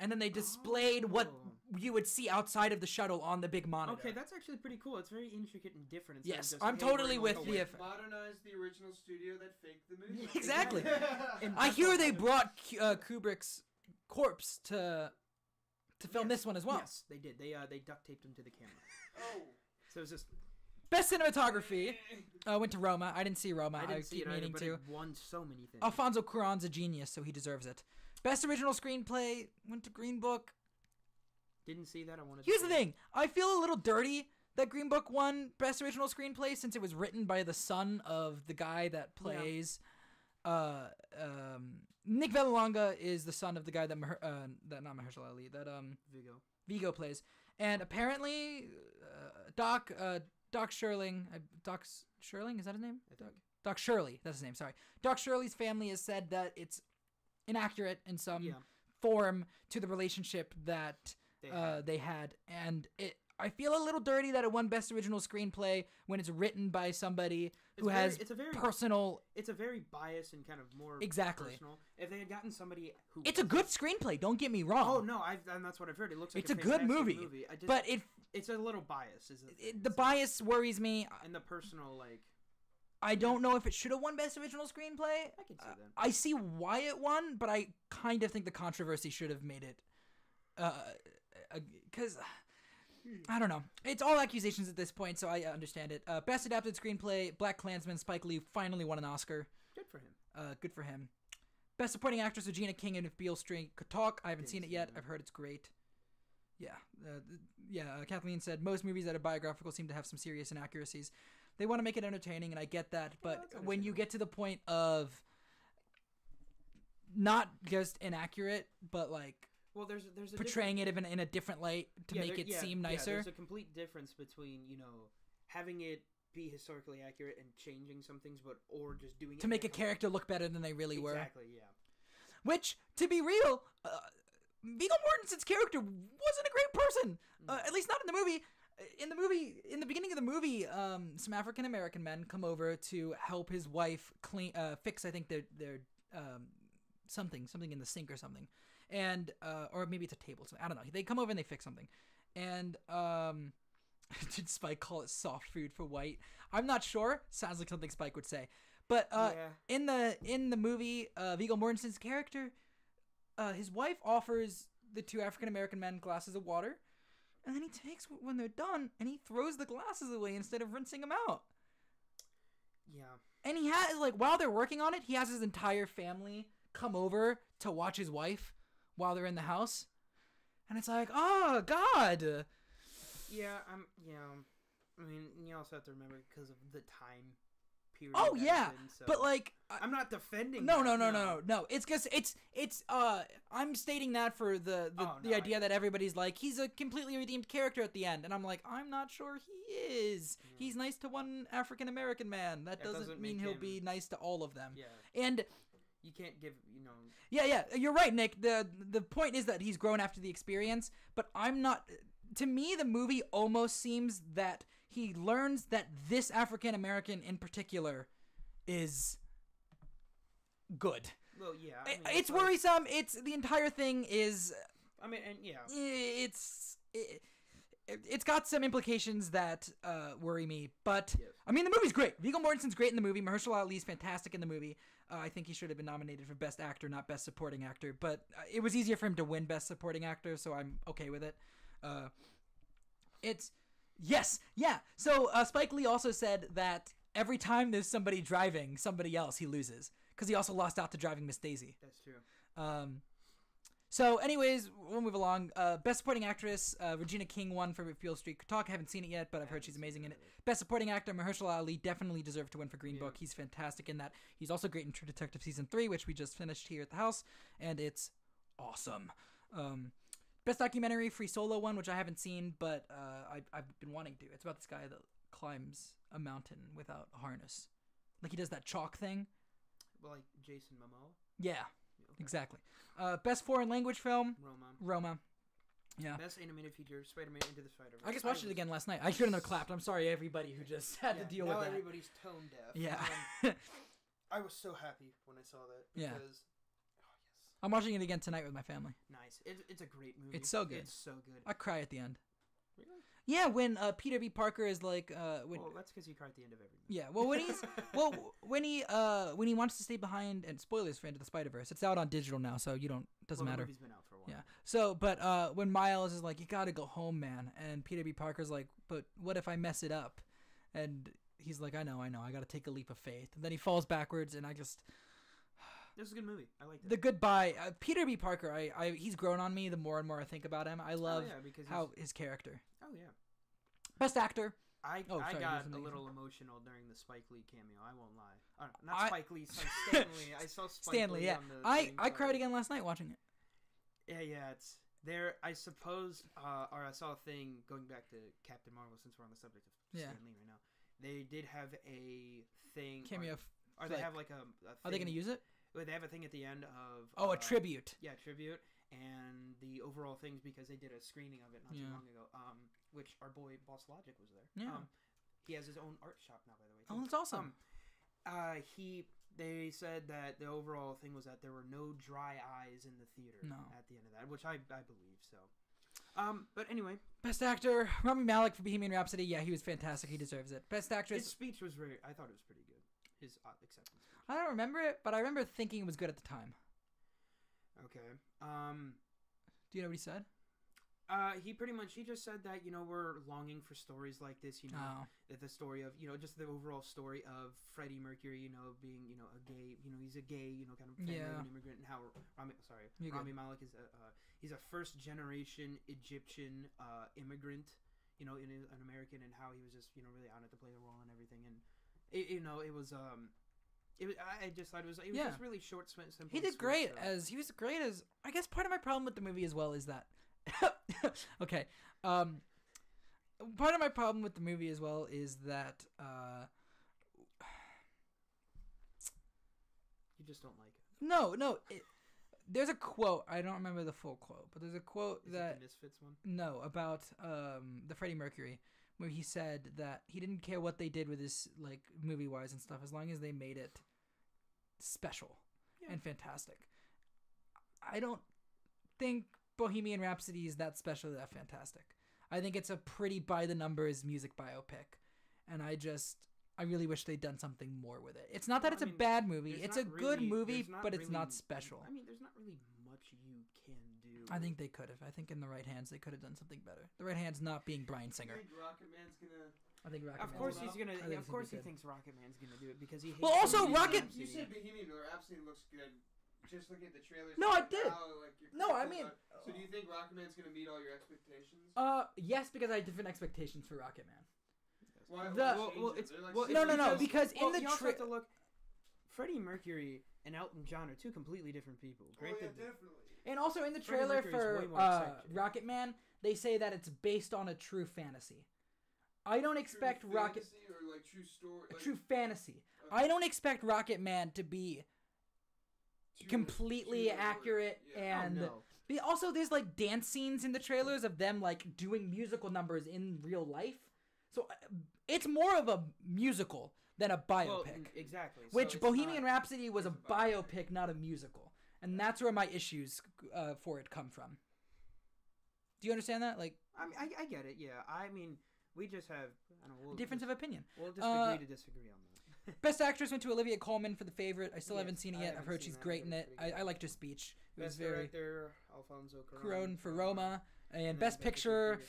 and then they displayed what you would see outside of the shuttle on the big monitor. Okay, that's actually pretty cool. It's very intricate and different. instead of Yes, just, I'm hey, totally bring with like a VFX. Modernize the original studio that faked the movie. Exactly. And I that's hear all they part of it. brought Kubrick's corpse to film Yes, this one as well. Yes, they did. They duct taped him to the camera. Oh. So it was just. Best cinematography went to Roma. I didn't see Roma. I I didn't see keep it either, meaning but to. it won so many things. Alfonso Cuarón's a genius, so he deserves it. Best original screenplay went to Green Book. Didn't see that. I wanted. Here's to the thing. I feel a little dirty that Green Book won Best Original Screenplay since it was written by the son of the guy that plays. Nick Vallelonga is the son of the guy that not Mahershala Ali, that Vigo plays, and apparently Doc Shirling, Doc Shirling, is that his name? Doc Shirley, that's his name. Sorry, Doc Shirley's family has said that it's inaccurate in some form to the relationship that they had, and I feel a little dirty that it won Best Original Screenplay when it's written by somebody who has personal. It's a very biased and kind of more personal. If they had gotten somebody who, it's a good screenplay. Don't get me wrong. Oh no, and that's what I've heard. It looks like it's a good movie, I just, but it's a little biased. the bias worries me. And the personal I don't know if it should have won Best Original Screenplay. I can see that. I see why it won, but I kind of think the controversy should have made it. Because I don't know. It's all accusations at this point, so I understand it. Best Adapted Screenplay, BlacKkKlansman, Spike Lee finally won an Oscar. Good for him. Good for him. Best Supporting Actress, Regina King and If Beale Street Could Talk. I haven't seen it yet. I've heard it's great. Yeah. Kathleen said, most movies that are biographical seem to have some serious inaccuracies. They want to make it entertaining, and I get that. But when you get to the point of not just inaccurate, but like there's portraying it in a different light to make it seem nicer. Yeah, there's a complete difference between, having it be historically accurate and changing some things, or just doing it to make a character look better than they really were. Exactly, yeah. Which, to be real, Viggo Mortensen's character wasn't a great person. At least not in the movie. In the beginning of the movie, some African American men come over to help his wife fix, I think, their something in the sink or something, and or maybe it's a table. I don't know. They come over and they fix something, and did Spike call it soft food for white? I'm not sure. Sounds like something Spike would say. But in the movie, Viggo Mortensen's character, his wife offers the two African American men glasses of water. And then he takes when they're done, and he throws the glasses away instead of rinsing them out. Yeah. And he has, while they're working on it, he has his entire family come over to watch his wife while they're in the house. And it's like, oh, God. Yeah, I mean, you also have to remember because of the time period. Oh, yeah. So but, I'm not defending No. It's because it's I'm stating that for the idea that everybody's like, he's a completely redeemed character at the end. And I'm like, I'm not sure he is. Yeah. He's nice to one African American man. That doesn't mean he'll be nice to all of them. Yeah. And you can't give, Yeah, you're right, Nick. The point is that he's grown after the experience, but I'm not. To me, the movie almost seems that he learns that this African American in particular is good. Well, yeah. It's worrisome. It's the entire thing is. I mean, and yeah. It's got some implications that worry me, but yes. I mean, the movie's great. Viggo Mortensen's great in the movie. Mahershala Ali's fantastic in the movie. I think he should have been nominated for Best Actor, not Best Supporting Actor. But it was easier for him to win Best Supporting Actor, so I'm okay with it. So Spike Lee also said that every time there's somebody driving somebody else, he loses because he also lost out to Driving Miss Daisy. That's true. So anyways, we'll move along. Best Supporting Actress, Regina King won for If Beale Street Could Talk. I haven't seen it yet, but I've heard she's amazing in it. Best Supporting Actor, Mahershala Ali definitely deserved to win for Green Book. He's fantastic in that. He's also great in True Detective Season 3, which we just finished here at the house, and it's awesome. Best Documentary, Free Solo won, which I haven't seen, but I've been wanting to. It's about this guy that climbs a mountain without a harness. Like he does that chalk thing. Well, like Jason Momoa? Yeah. Okay. Exactly. Best Foreign Language Film. Roma. Yeah. Best Animated Feature, Spider-Man Into the Spider-Verse. I just watched it again last night. I shouldn't have clapped. I'm sorry, everybody who just had to deal with that. Now everybody's tone deaf. Yeah. I was so happy when I saw that. Because, yes. I'm watching it again tonight with my family. Nice. It's a great movie. It's so good. It's so good. I cry at the end. Really? Yeah, when Peter B. Parker is like, well, that's because you cry at the end of every movie. Yeah, well, when he wants to stay behind, and spoilers for Into the Spider-Verse, it's out on digital now, so doesn't matter. The movie's been out for a while. Yeah. So, but when Miles is like, you gotta go home, man, and Peter B. Parker's like, but what if I mess it up? And he's like, I know, I gotta take a leap of faith, and then he falls backwards, and I just. This is a good movie. I like that. The goodbye, Peter B. Parker. He's grown on me the more and more I think about him. I love his character. Oh yeah. Best Actor. I got a little emotional during the Spike Lee cameo. I won't lie. Not Spike Lee. Stan Lee. I saw Spike Lee. Yeah. I cried again last night watching it. Yeah. It's there. I suppose. Or I saw a thing going back to Captain Marvel since we're on the subject of Stan Lee right now. They did have a thing cameo. Or they have like a thing. Are they going to use it? They have a thing at the end of... a tribute. Yeah, tribute. And the overall things, because they did a screening of it not too long ago, which our boy Boss Logic was there. Yeah. He has his own art shop now, by the way. Too. Oh, that's awesome. They said that the overall thing was that there were no dry eyes in the theater at the end of that, which I believe, so... but anyway. Best Actor, Rami Malek for Bohemian Rhapsody. Yeah, he was fantastic. He deserves it. Best Actress... His speech was I thought it was pretty good. his acceptance speech. I don't remember it, but I remember thinking it was good at the time. Okay. Do you know what he said? He just said that, we're longing for stories like this, that the story of, just the overall story of Freddie Mercury, being, a gay, he's a gay, kind of family of an immigrant, and how Rami Malek is he's a first generation Egyptian immigrant, in an American, and how he was just, really honored to play the role and everything, and it was I just thought it was just really short, simple. He did great he was great as. I guess part of my problem with the movie as well is that. Okay. Part of my problem with the movie as well is that you just don't like it. No. There's a quote. I don't remember the full quote, but there's a quote is that it the Misfits one? No, about the Freddie Mercury, where he said that he didn't care what they did with his like movie wise and stuff, as long as they made it special and fantastic. I don't think Bohemian Rhapsody is that special, that fantastic. I think it's a pretty by the numbers music biopic, and I really wish they'd done something more with it. It's not that it's a bad movie; it's a good movie, but it's not special. I mean, there's not really much you can do. I think they could have. I think in the right hands, they could have done something better. The right hands not being Bryan Singer. I think Rocket Man's gonna. I think Rocket. Of course he's gonna. Of course he thinks Rocket Man's gonna do it because he. Hates also Rocket. You said Bohemian Rhapsody looks good. Just looking at the trailers. No, I did. No, I mean. So do you think Rocket Man's gonna meet all your expectations? Yes, because I had different expectations for Rocket Man. Why? No. Because in the you also have to look. Freddie Mercury and Elton John are two completely different people. Granted, definitely. And also in the trailer for Rocket Man, they say that it's based on a true fantasy. I don't expect Rocket. Or like true story. Like, true fantasy. Okay. I don't expect Rocket Man to be completely accurate and. Oh, no. Also, there's like dance scenes in the trailers of them like doing musical numbers in real life, so it's more of a musical than a biopic. Well, exactly. Which so Bohemian Rhapsody was a biopic, not a musical, and that's where my issues for it come from. Do you understand that? Like, I get it. Yeah, I mean, we just have difference of opinion. We'll just agree to disagree on that. Best actress went to Olivia Colman for The Favorite. I still haven't seen it yet. I've heard she's great in it. I liked her speech. It was very director, Alfonso Cuarón for Roma, and Best Picture.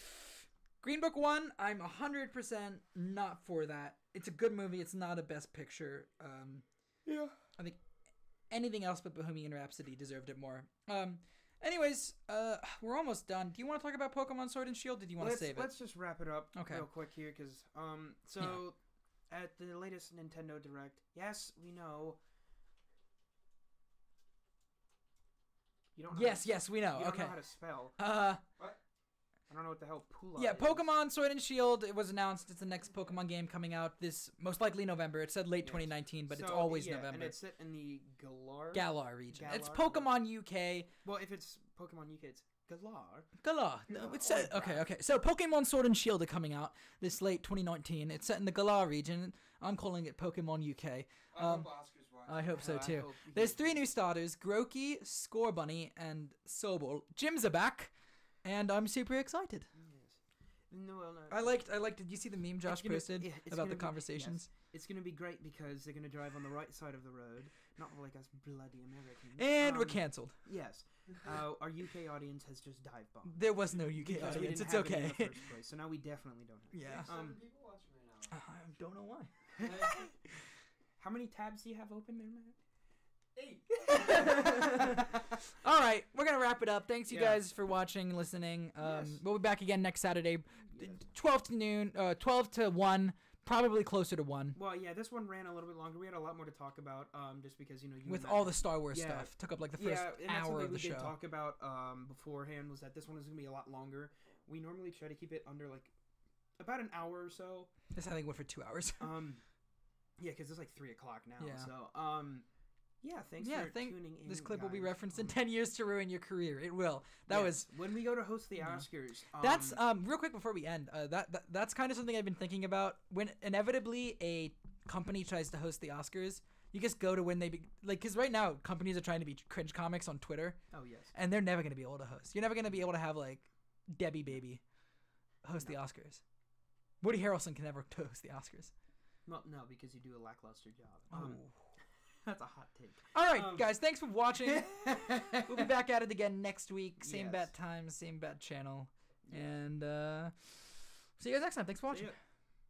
Green Book won. I'm 100% not for that. It's a good movie. It's not a Best Picture. Yeah. I think anything else but Bohemian Rhapsody deserved it more. Anyways, we're almost done. Do you want to talk about Pokemon Sword and Shield? Did you want to save it? Let's just wrap it up real quick here, because Yeah. At the latest Nintendo Direct, yes, we know. You don't know yes, we know. You okay. don't know how to spell. What? I don't know what the hell Pula Yeah, is. Pokemon Sword and Shield. It was announced. It's the next Pokemon game coming out this most likely November. It said late 2019, but it's always November. And it's set in the Galar region. It's Pokemon UK. Well, if it's Pokemon UK, it's Galar. Galar. No, it's set. Okay. So Pokemon Sword and Shield are coming out this late 2019. It's set in the Galar region. I'm calling it Pokemon UK. I hope so too. There's 3 new starters: Grookey, Scorbunny, and Sobol. Gyms are back, and I'm super excited. Yes. No, I liked. Did you see the meme Josh posted about the conversations? Yes. It's gonna be great because they're gonna drive on the right side of the road, not like us bloody Americans. And we're canceled. Yes. Our UK audience has just dive bombed. There was no UK audience. It's okay. It in the first place, so now we definitely don't have. Yeah. People watching right now. I don't know why. How many tabs do you have open there, Matt? 8. All right, we're gonna wrap it up. Thanks you guys for watching, listening. We'll be back again next Saturday, 12 to noon, 12 to 1, probably closer to 1. Well, yeah, this one ran a little bit longer. We had a lot more to talk about, just because you with all the Star Wars stuff, took up like the first hour of the show. We did talk about beforehand was that this one is gonna be a lot longer. We normally try to keep it under like about an hour or so. This I think went for 2 hours. Yeah, because it's like 3 o'clock now. Yeah. So, thanks for tuning in. This clip will be referenced in 10 years to ruin your career. It will. That was when we go to host the Oscars. That's real quick before we end. That's kind of something I've been thinking about. When inevitably a company tries to host the Oscars, you just go to when they because right now companies are trying to be cringe comics on Twitter. Oh yes. And they're never going to be able to host. You're never going to be able to have like Debbie Baby host the Oscars. Woody Harrelson can never host the Oscars. Well, no, because you do a lackluster job. That's a hot take. All right, guys, thanks for watching. We'll be back at it again next week. Same bat time, same bat channel. And see you guys next time. Thanks for watching.